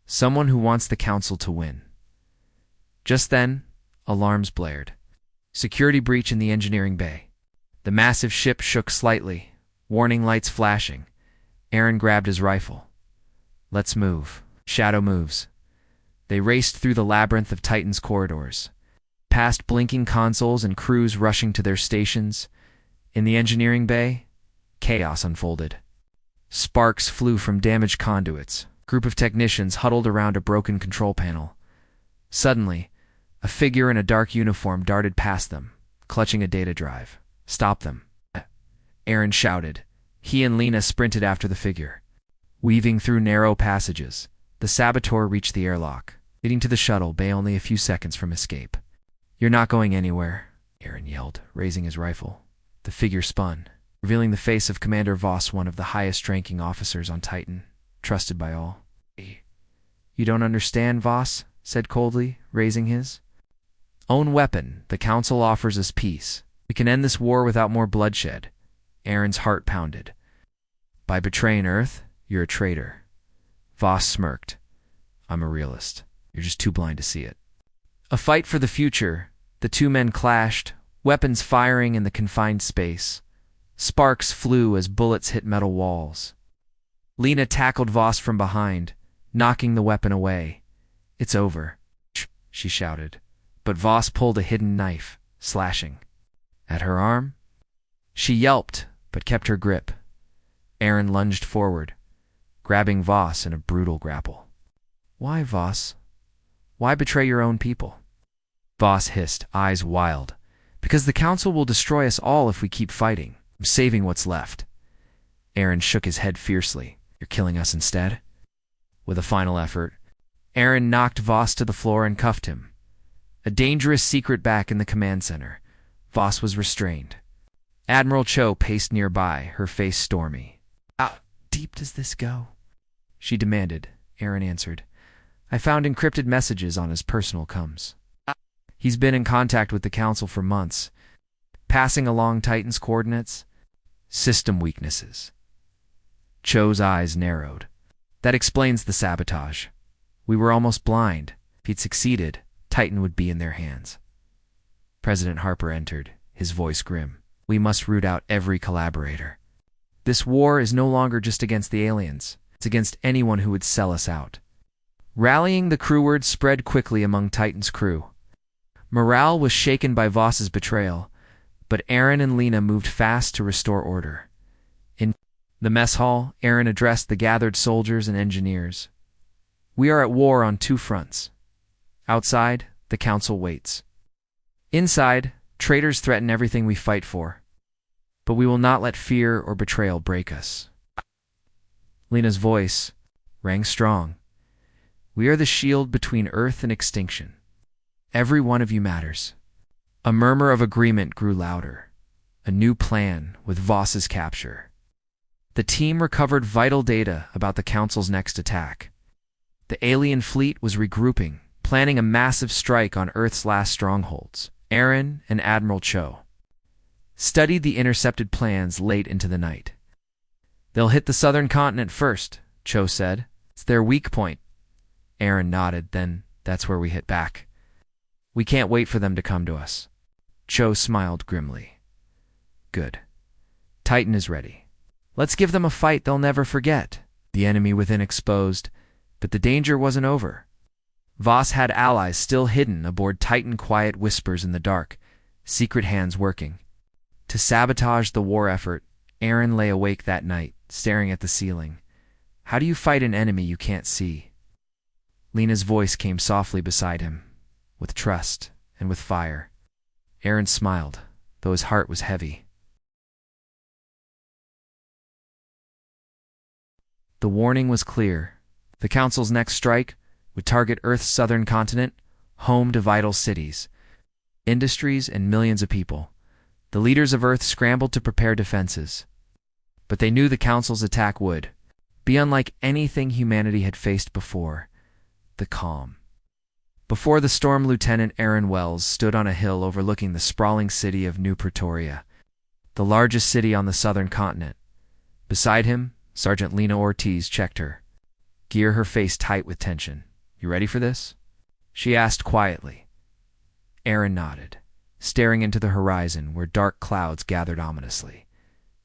Someone who wants the Council to win." Just then, alarms blared. Security breach in the engineering bay. The massive ship shook slightly, warning lights flashing. Aaron grabbed his rifle. "Let's move." Shadow moves. They raced through the labyrinth of Titan's corridors, past blinking consoles and crews rushing to their stations. In the engineering bay, chaos unfolded. Sparks flew from damaged conduits. A group of technicians huddled around a broken control panel. Suddenly, a figure in a dark uniform darted past them, clutching a data drive. "Stop them," Aaron shouted. He and Lena sprinted after the figure. Weaving through narrow passages, the saboteur reached the airlock, leading to the shuttle bay only a few seconds from escape. "You're not going anywhere," Aaron yelled, raising his rifle. The figure spun, revealing the face of Commander Voss, one of the highest-ranking officers on Titan, trusted by all. "You don't understand," Voss said coldly, raising his own weapon. "The Council offers us peace. We can end this war without more bloodshed." Aaron's heart pounded. By betraying Earth, you're a traitor. Voss smirked. I'm a realist. You're just too blind to see it. A fight for the future. The two men clashed, weapons firing in the confined space. Sparks flew as bullets hit metal walls. Lena tackled Voss from behind, knocking the weapon away. It's over, she shouted, but Voss pulled a hidden knife, slashing. At her arm? She yelped, but kept her grip. Aaron lunged forward, grabbing Voss in a brutal grapple. Why, Voss? Why betray your own people? Voss hissed, eyes wild. Because the Council will destroy us all if we keep fighting. I'm saving what's left. Aaron shook his head fiercely. You're killing us instead? With a final effort, Aaron knocked Voss to the floor and cuffed him. A dangerous secret back in the command center. Voss was restrained. Admiral Cho paced nearby, her face stormy. How deep does this go? She demanded. Aaron answered. I found encrypted messages on his personal comms. He's been in contact with the Council for months, passing along Titan's coordinates. System weaknesses. Cho's eyes narrowed. That explains the sabotage. We were almost blind. If he'd succeeded, Titan would be in their hands. President Harper entered, his voice grim. We must root out every collaborator. This war is no longer just against the aliens. It's against anyone who would sell us out. Rallying the crew word spread quickly among Titan's crew. Morale was shaken by Voss's betrayal, but Aaron and Lena moved fast to restore order. In the mess hall, Aaron addressed the gathered soldiers and engineers. We are at war on two fronts. Outside, the Council waits. Inside, traitors threaten everything we fight for. But we will not let fear or betrayal break us. Lena's voice rang strong. We are the shield between Earth and extinction. Every one of you matters. A murmur of agreement grew louder. A new plan with Voss's capture. The team recovered vital data about the Council's next attack. The alien fleet was regrouping, planning a massive strike on Earth's last strongholds. Aaron and Admiral Cho studied the intercepted plans late into the night. They'll hit the southern continent first, Cho said. It's their weak point. Aaron nodded, then that's where we hit back. We can't wait for them to come to us. Cho smiled grimly. Good. Titan is ready. Let's give them a fight they'll never forget. The enemy within exposed, but the danger wasn't over. Voss had allies still hidden aboard Titan, quiet whispers in the dark, secret hands working. To sabotage the war effort, Aaron lay awake that night, staring at the ceiling. How do you fight an enemy you can't see? Lena's voice came softly beside him, with trust and with fire. Aaron smiled, though his heart was heavy. The warning was clear. The Council's next strike would target Earth's southern continent, home to vital cities, industries, and millions of people. The leaders of Earth scrambled to prepare defenses. But they knew the Council's attack would be unlike anything humanity had faced before. The calm. Before the storm, Lieutenant Aaron Wells stood on a hill overlooking the sprawling city of New Pretoria, the largest city on the southern continent. Beside him, Sergeant Lena Ortiz checked her, gear her face tight with tension. You ready for this? She asked quietly. Aaron nodded, staring into the horizon where dark clouds gathered ominously.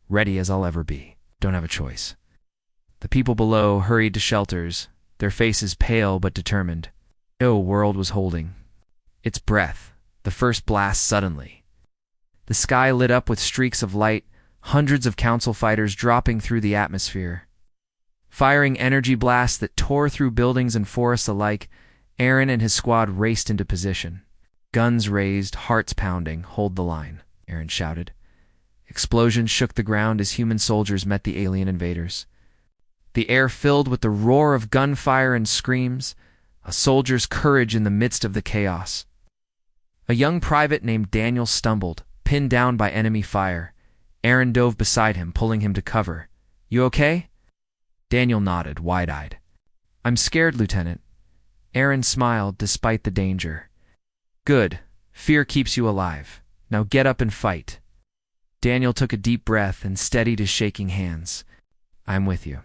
Ready as I'll ever be. Don't have a choice. The people below hurried to shelters, their faces pale but determined. No world was holding its breath, the first blast suddenly. The sky lit up with streaks of light, hundreds of Council fighters dropping through the atmosphere. Firing energy blasts that tore through buildings and forests alike, Aaron and his squad raced into position. Guns raised, hearts pounding. Hold the line, Aaron shouted. Explosions shook the ground as human soldiers met the alien invaders. The air filled with the roar of gunfire and screams, a soldier's courage in the midst of the chaos. A young private named Daniel stumbled, pinned down by enemy fire. Aaron dove beside him, pulling him to cover. You okay? Daniel nodded, wide-eyed. I'm scared, Lieutenant. Aaron smiled despite the danger. Good. Fear keeps you alive. Now get up and fight. Daniel took a deep breath and steadied his shaking hands. I'm with you.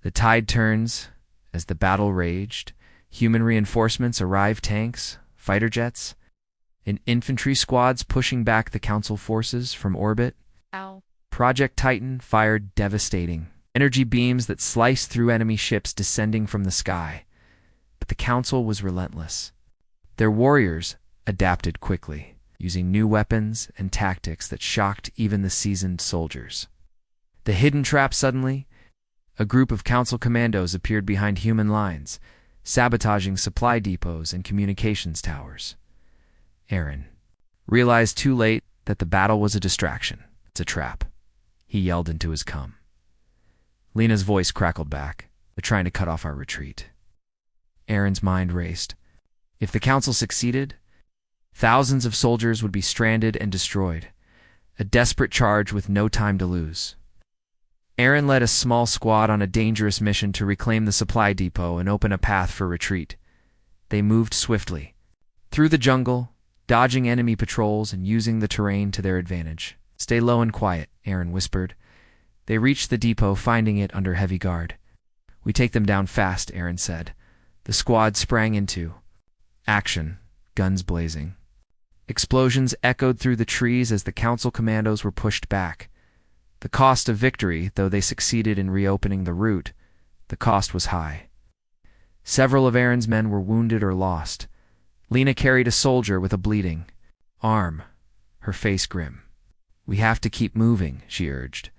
The tide turns as the battle raged. Human reinforcements arrive, tanks, fighter jets, and infantry squads pushing back the Council forces from orbit. Ow. Project Titan fired devastating energy beams that sliced through enemy ships descending from the sky. But the Council was relentless. Their warriors adapted quickly, using new weapons and tactics that shocked even the seasoned soldiers. The hidden trap suddenly, a group of Council commandos appeared behind human lines, sabotaging supply depots and communications towers. Aaron realized too late that the battle was a distraction. It's a trap. He yelled into his cum. Lena's voice crackled back. They're trying to cut off our retreat. Aaron's mind raced. If the Council succeeded, thousands of soldiers would be stranded and destroyed. A desperate charge with no time to lose. Aaron led a small squad on a dangerous mission to reclaim the supply depot and open a path for retreat. They moved swiftly, through the jungle, dodging enemy patrols and using the terrain to their advantage. Stay low and quiet, Aaron whispered. They reached the depot, finding it under heavy guard. We take them down fast, Aaron said. The squad sprang into action, guns blazing. Explosions echoed through the trees as the Council commandos were pushed back. The cost of victory, though they succeeded in reopening the route, the cost was high. Several of Aaron's men were wounded or lost. Lena carried a soldier with a bleeding arm, her face grim. We have to keep moving, she urged.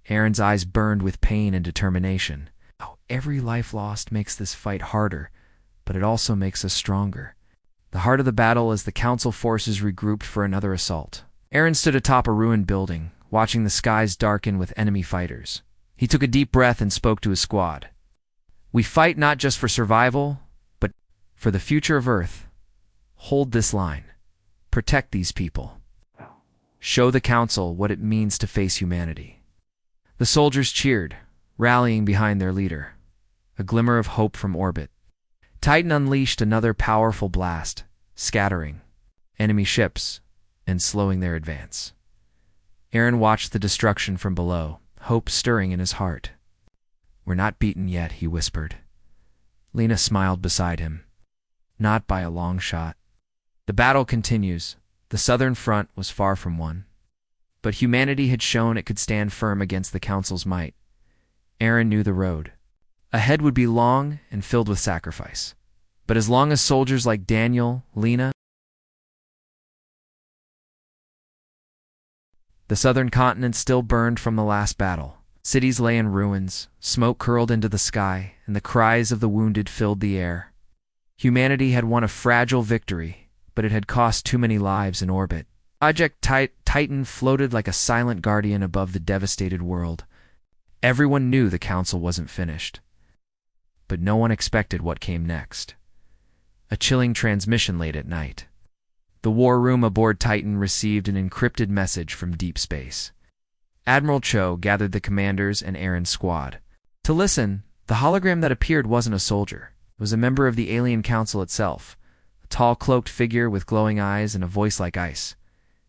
Aaron's eyes burned with pain and determination. Oh, every life lost makes this fight harder, but it also makes us stronger. The heart of the battle as the Council forces regrouped for another assault. Aaron stood atop a ruined building, watching the skies darken with enemy fighters. He took a deep breath and spoke to his squad. We fight not just for survival, but for the future of Earth. Hold this line. Protect these people. Show the Council what it means to face humanity. The soldiers cheered, rallying behind their leader. A glimmer of hope from orbit. Titan unleashed another powerful blast, scattering enemy ships and slowing their advance. Aaron watched the destruction from below, hope stirring in his heart. We're not beaten yet, he whispered. Lena smiled beside him. Not by a long shot. The battle continues. The Southern Front was far from won. But humanity had shown it could stand firm against the Council's might. Aaron knew the road. Ahead would be long and filled with sacrifice. But as long as soldiers like Daniel, Lena, the southern continent still burned from the last battle. Cities lay in ruins, smoke curled into the sky, and the cries of the wounded filled the air. Humanity had won a fragile victory, but it had cost too many lives in orbit. Project Titan floated like a silent guardian above the devastated world. Everyone knew the Council wasn't finished. But no one expected what came next. A chilling transmission late at night. The war room aboard Titan received an encrypted message from deep space. Admiral Cho gathered the commanders and Aaron's squad. To listen, the hologram that appeared wasn't a soldier. It was a member of the alien council itself. A tall, cloaked figure with glowing eyes and a voice like ice.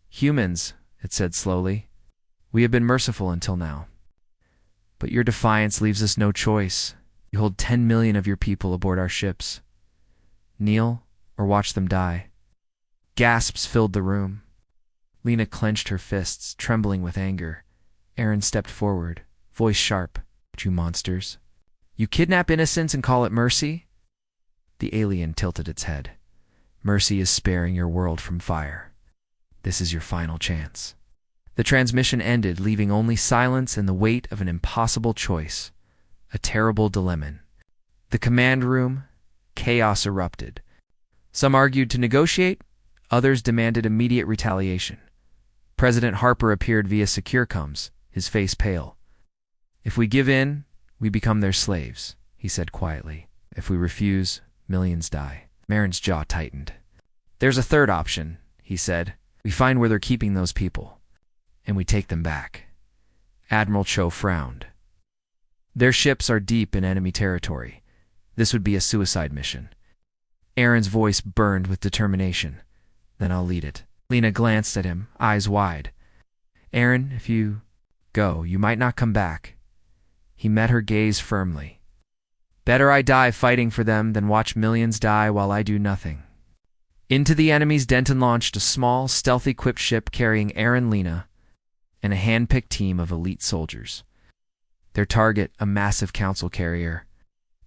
Humans, it said slowly, we have been merciful until now. But your defiance leaves us no choice. You hold 10 million of your people aboard our ships. Kneel or watch them die. Gasps filled the room. Lena clenched her fists, trembling with anger. Aaron stepped forward, voice sharp. You monsters. You kidnap innocents and call it mercy? The alien tilted its head. Mercy is sparing your world from fire. This is your final chance. The transmission ended, leaving only silence and the weight of an impossible choice. A terrible dilemma. The command room, chaos erupted. Some argued to negotiate, others demanded immediate retaliation. President Harper appeared via secure comms, his face pale. If we give in, we become their slaves, he said quietly. If we refuse, millions die. Marin's jaw tightened. There's a third option, he said. We find where they're keeping those people, and we take them back. Admiral Cho frowned. Their ships are deep in enemy territory. This would be a suicide mission. Aaron's voice burned with determination. Then I'll lead it. Lena glanced at him, eyes wide. Aaron, if you go, you might not come back. He met her gaze firmly. Better I die fighting for them than watch millions die while I do nothing. Into the enemy's Denton launched a small, stealth-equipped ship carrying Aaron, Lena, and a hand-picked team of elite soldiers. Their target, a massive council carrier,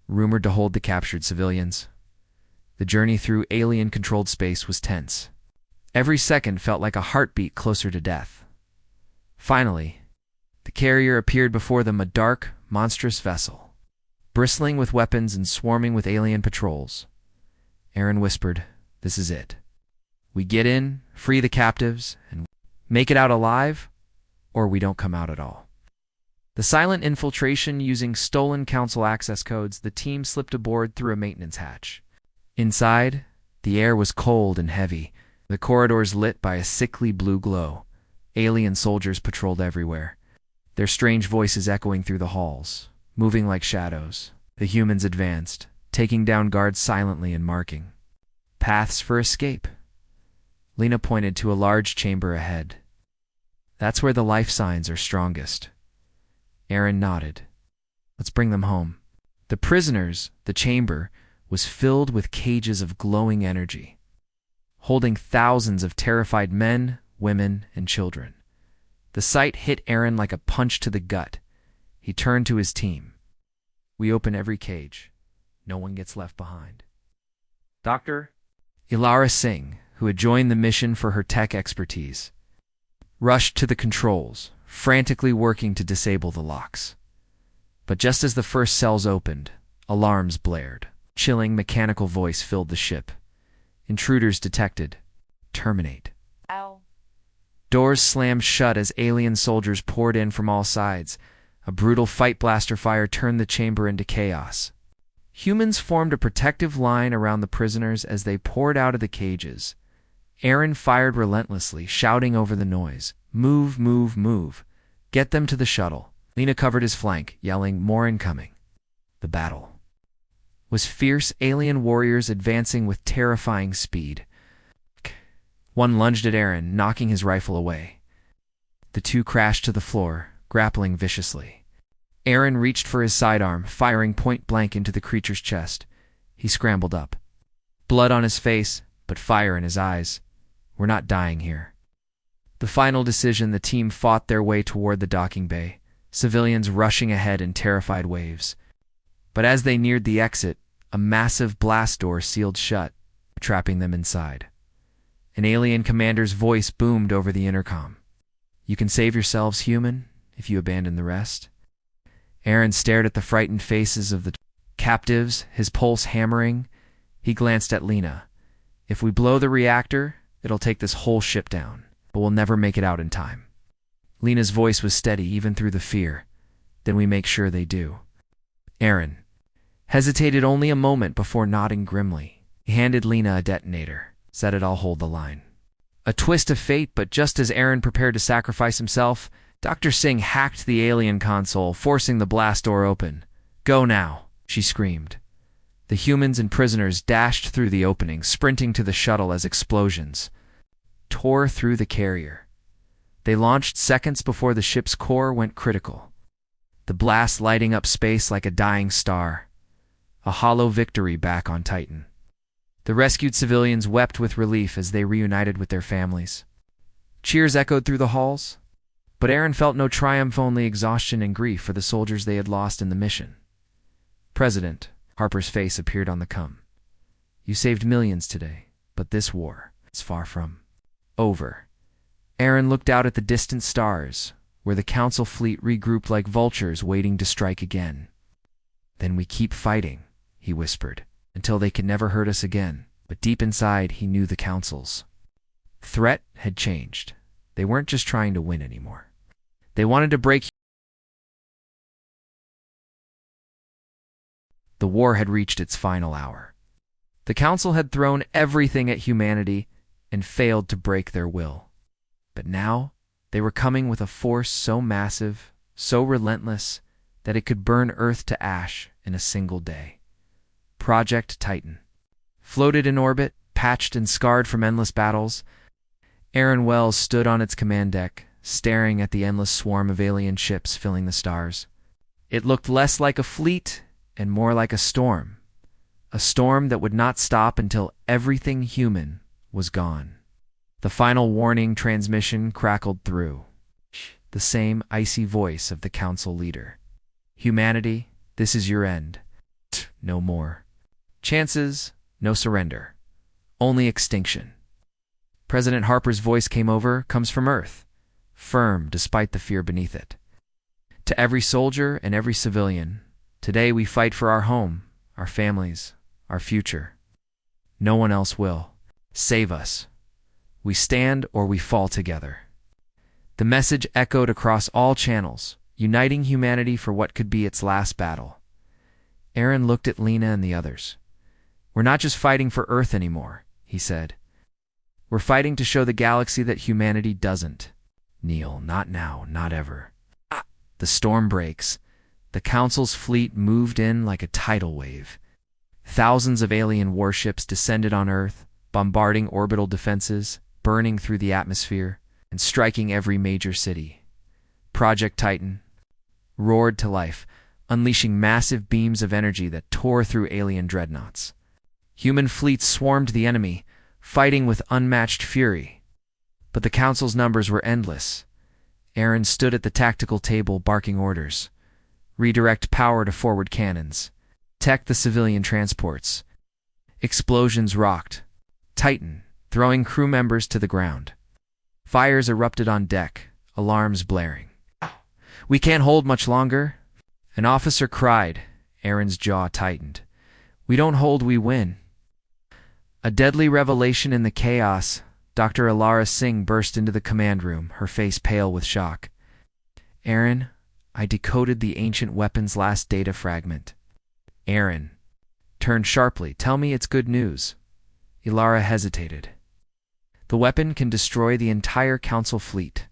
rumored to hold the captured civilians. The journey through alien-controlled space was tense. Every second felt like a heartbeat closer to death. Finally, the carrier appeared before them, a dark, monstrous vessel, bristling with weapons and swarming with alien patrols. Aaron whispered, "This is it. We get in, free the captives, and make it out alive, or we don't come out at all." The silent infiltration using stolen council access codes, the team slipped aboard through a maintenance hatch. Inside, the air was cold and heavy, the corridors lit by a sickly blue glow. Alien soldiers patrolled everywhere, their strange voices echoing through the halls, moving like shadows. The humans advanced, taking down guards silently and marking paths for escape. Lena pointed to a large chamber ahead. "That's where the life signs are strongest." Aaron nodded. "Let's bring them home." The prisoners, the chamber, was filled with cages of glowing energy, holding thousands of terrified men, women, and children. The sight hit Aaron like a punch to the gut. He turned to his team. "We open every cage. No one gets left behind." Dr. Ilara Singh, who had joined the mission for her tech expertise, rushed to the controls, frantically working to disable the locks. But just as the first cells opened, alarms blared. Chilling mechanical voice filled the ship. "Intruders detected. Terminate." Ow. Doors slammed shut as alien soldiers poured in from all sides. A brutal fight blaster fire turned the chamber into chaos. Humans formed a protective line around the prisoners as they poured out of the cages. Aaron fired relentlessly, shouting over the noise, "Move, move, move. Get them to the shuttle." Lena covered his flank, yelling, "More incoming." The battle was fierce, alien warriors advancing with terrifying speed. One lunged at Aaron, knocking his rifle away. The two crashed to the floor, grappling viciously. Aaron reached for his sidearm, firing point blank into the creature's chest. He scrambled up, blood on his face, but fire in his eyes. "We're not dying here." The final decision, the team fought their way toward the docking bay, civilians rushing ahead in terrified waves. But as they neared the exit, a massive blast door sealed shut, trapping them inside. An alien commander's voice boomed over the intercom. "You can save yourselves, human, if you abandon the rest." Aaron stared at the frightened faces of the captives, his pulse hammering. He glanced at Lena. "If we blow the reactor, it'll take this whole ship down, but we'll never make it out in time." Lena's voice was steady even through the fear. "Then we make sure they do." Aaron hesitated only a moment before nodding grimly. He handed Lena a detonator, said "I'll hold the line." A twist of fate, but just as Aaron prepared to sacrifice himself, Dr. Singh hacked the alien console, forcing the blast door open. "Go now," she screamed. The humans and prisoners dashed through the opening, sprinting to the shuttle as explosions tore through the carrier. They launched seconds before the ship's core went critical, the blast lighting up space like a dying star. A hollow victory back on Titan. The rescued civilians wept with relief as they reunited with their families. Cheers echoed through the halls, but Aaron felt no triumph, only exhaustion and grief for the soldiers they had lost in the mission. "President," Harper's face appeared on the come. "You saved millions today, but this war is far from over." Aaron looked out at the distant stars, where the council fleet regrouped like vultures waiting to strike again. "Then we keep fighting," he whispered, "until they can never hurt us again." But deep inside, he knew the council's threat had changed. They weren't just trying to win anymore. They wanted to break. The war had reached its final hour. The council had thrown everything at humanity and failed to break their will. But now, they were coming with a force so massive, so relentless, that it could burn Earth to ash in a single day. Project Titan. Floated in orbit, patched and scarred from endless battles, Aaron Wells stood on its command deck, staring at the endless swarm of alien ships filling the stars. It looked less like a fleet and more like a storm that would not stop until everything human was gone. The final warning transmission crackled through, the same icy voice of the council leader. Humanity, this is your end. No more. Chances, no surrender. Only extinction. President Harper's voice comes from Earth, firm despite the fear beneath it. To every soldier and every civilian, today we fight for our home, our families, our future. No one else will. Save us. We stand or we fall together. The message echoed across all channels, uniting humanity for what could be its last battle. Aaron looked at Lena and the others. We're not just fighting for Earth anymore, he said. We're fighting to show the galaxy that humanity doesn't kneel, not now, not ever. The storm breaks. The Council's fleet moved in like a tidal wave. Thousands of alien warships descended on Earth, bombarding orbital defenses, burning through the atmosphere, and striking every major city. Project Titan roared to life, unleashing massive beams of energy that tore through alien dreadnoughts. Human fleets swarmed the enemy, fighting with unmatched fury. But the Council's numbers were endless. Aaron stood at the tactical table barking orders. Redirect power to forward cannons. Tech the civilian transports. Explosions rocked Titan, throwing crew members to the ground. Fires erupted on deck, alarms blaring. We can't hold much longer. An officer cried. Aaron's jaw tightened. We don't hold, we win. A deadly revelation in the chaos. Dr. Alara Singh burst into the command room, her face pale with shock. Aaron, I decoded the ancient weapon's last data fragment. Aaron turned sharply. Tell me it's good news. Ilara hesitated. The weapon can destroy the entire Council fleet,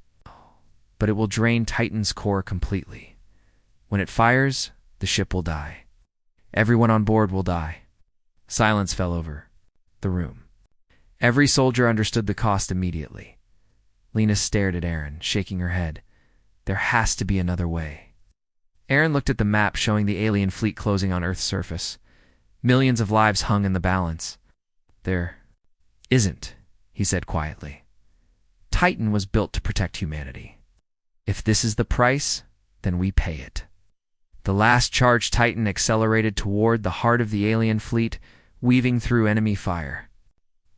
but it will drain Titan's core completely. When it fires, the ship will die. Everyone on board will die. Silence fell over the room. Every soldier understood the cost immediately. Lena stared at Aaron, shaking her head. There has to be another way. Aaron looked at the map showing the alien fleet closing on Earth's surface. Millions of lives hung in the balance. There isn't, he said quietly. Titan was built to protect humanity. If this is the price, then we pay it. The last charged Titan accelerated toward the heart of the alien fleet, weaving through enemy fire.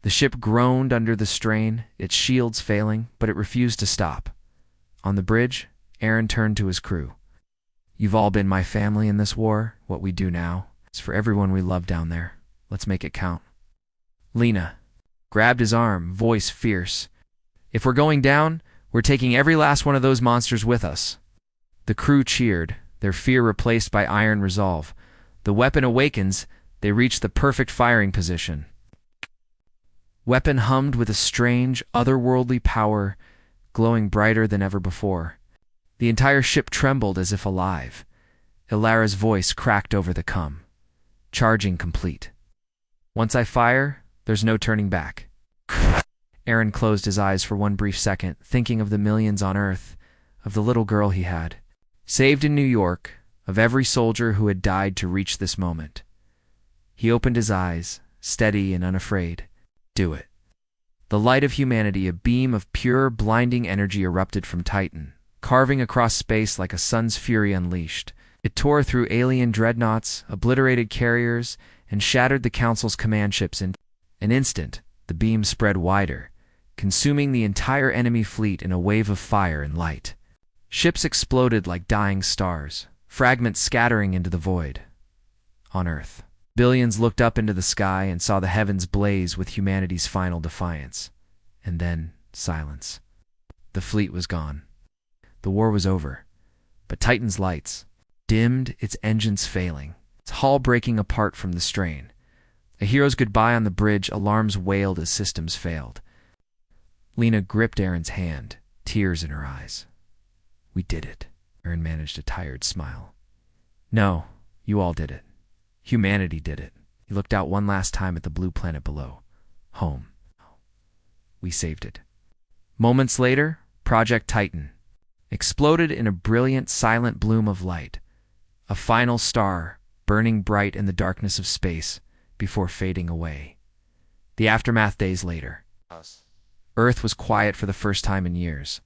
The ship groaned under the strain, its shields failing, but it refused to stop. On the bridge, Aaron turned to his crew. You've all been my family in this war. What we do now is for everyone we love down there. Let's make it count. Lena grabbed his arm, voice fierce. If we're going down, we're taking every last one of those monsters with us. The crew cheered, their fear replaced by iron resolve. The weapon awakens, they reach the perfect firing position. Weapon hummed with a strange, otherworldly power, glowing brighter than ever before. The entire ship trembled as if alive. Ilara's voice cracked over the cum. Charging complete. Once I fire, there's no turning back. Aaron closed his eyes for one brief second, thinking of the millions on Earth, of the little girl he had, saved in New York, of every soldier who had died to reach this moment. He opened his eyes, steady and unafraid. Do it. The light of humanity, a beam of pure, blinding energy erupted from Titan, carving across space like a sun's fury unleashed. It tore through alien dreadnoughts, obliterated carriers, and shattered the Council's command ships in an instant. The beam spread wider, consuming the entire enemy fleet in a wave of fire and light. Ships exploded like dying stars, fragments scattering into the void. On Earth, billions looked up into the sky and saw the heavens blaze with humanity's final defiance. And then, silence. The fleet was gone. The war was over. But Titan's lights dimmed, its engines failing, its hull breaking apart from the strain. A hero's goodbye on the bridge, alarms wailed as systems failed. Lena gripped Aaron's hand, tears in her eyes. We did it. Aaron managed a tired smile. No, you all did it. Humanity did it. He looked out one last time at the blue planet below. Home. We saved it. Moments later, Project Titan exploded in a brilliant, silent bloom of light. a final star burning bright in the darkness of space before fading away. The aftermath days later. Earth was quiet for the first time in years.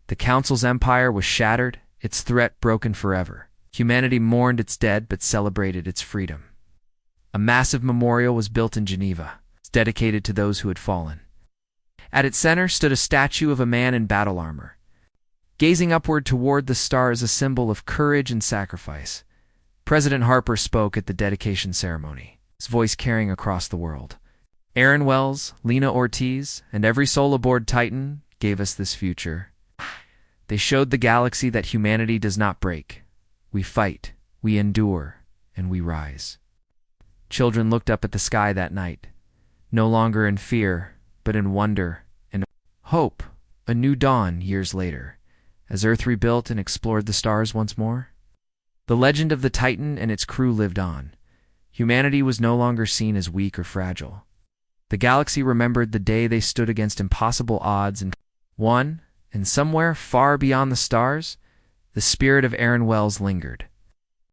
The Council's empire was shattered, its threat broken forever. Humanity mourned its dead but celebrated its freedom. A massive memorial was built in Geneva, dedicated to those who had fallen. At its center stood a statue of a man in battle armor, gazing upward toward the stars, a symbol of courage and sacrifice. President Harper spoke at the dedication ceremony, his voice carrying across the world. Aaron Wells, Lena Ortiz, and every soul aboard Titan gave us this future. They showed the galaxy that humanity does not break. We fight, we endure, and we rise. Children looked up at the sky that night, no longer in fear, but in wonder and hope. A new dawn years later, as Earth rebuilt and explored the stars once more. The legend of the Titan and its crew lived on. Humanity was no longer seen as weak or fragile. The galaxy remembered the day they stood against impossible odds and won, and somewhere far beyond the stars, the spirit of Aaron Wells lingered.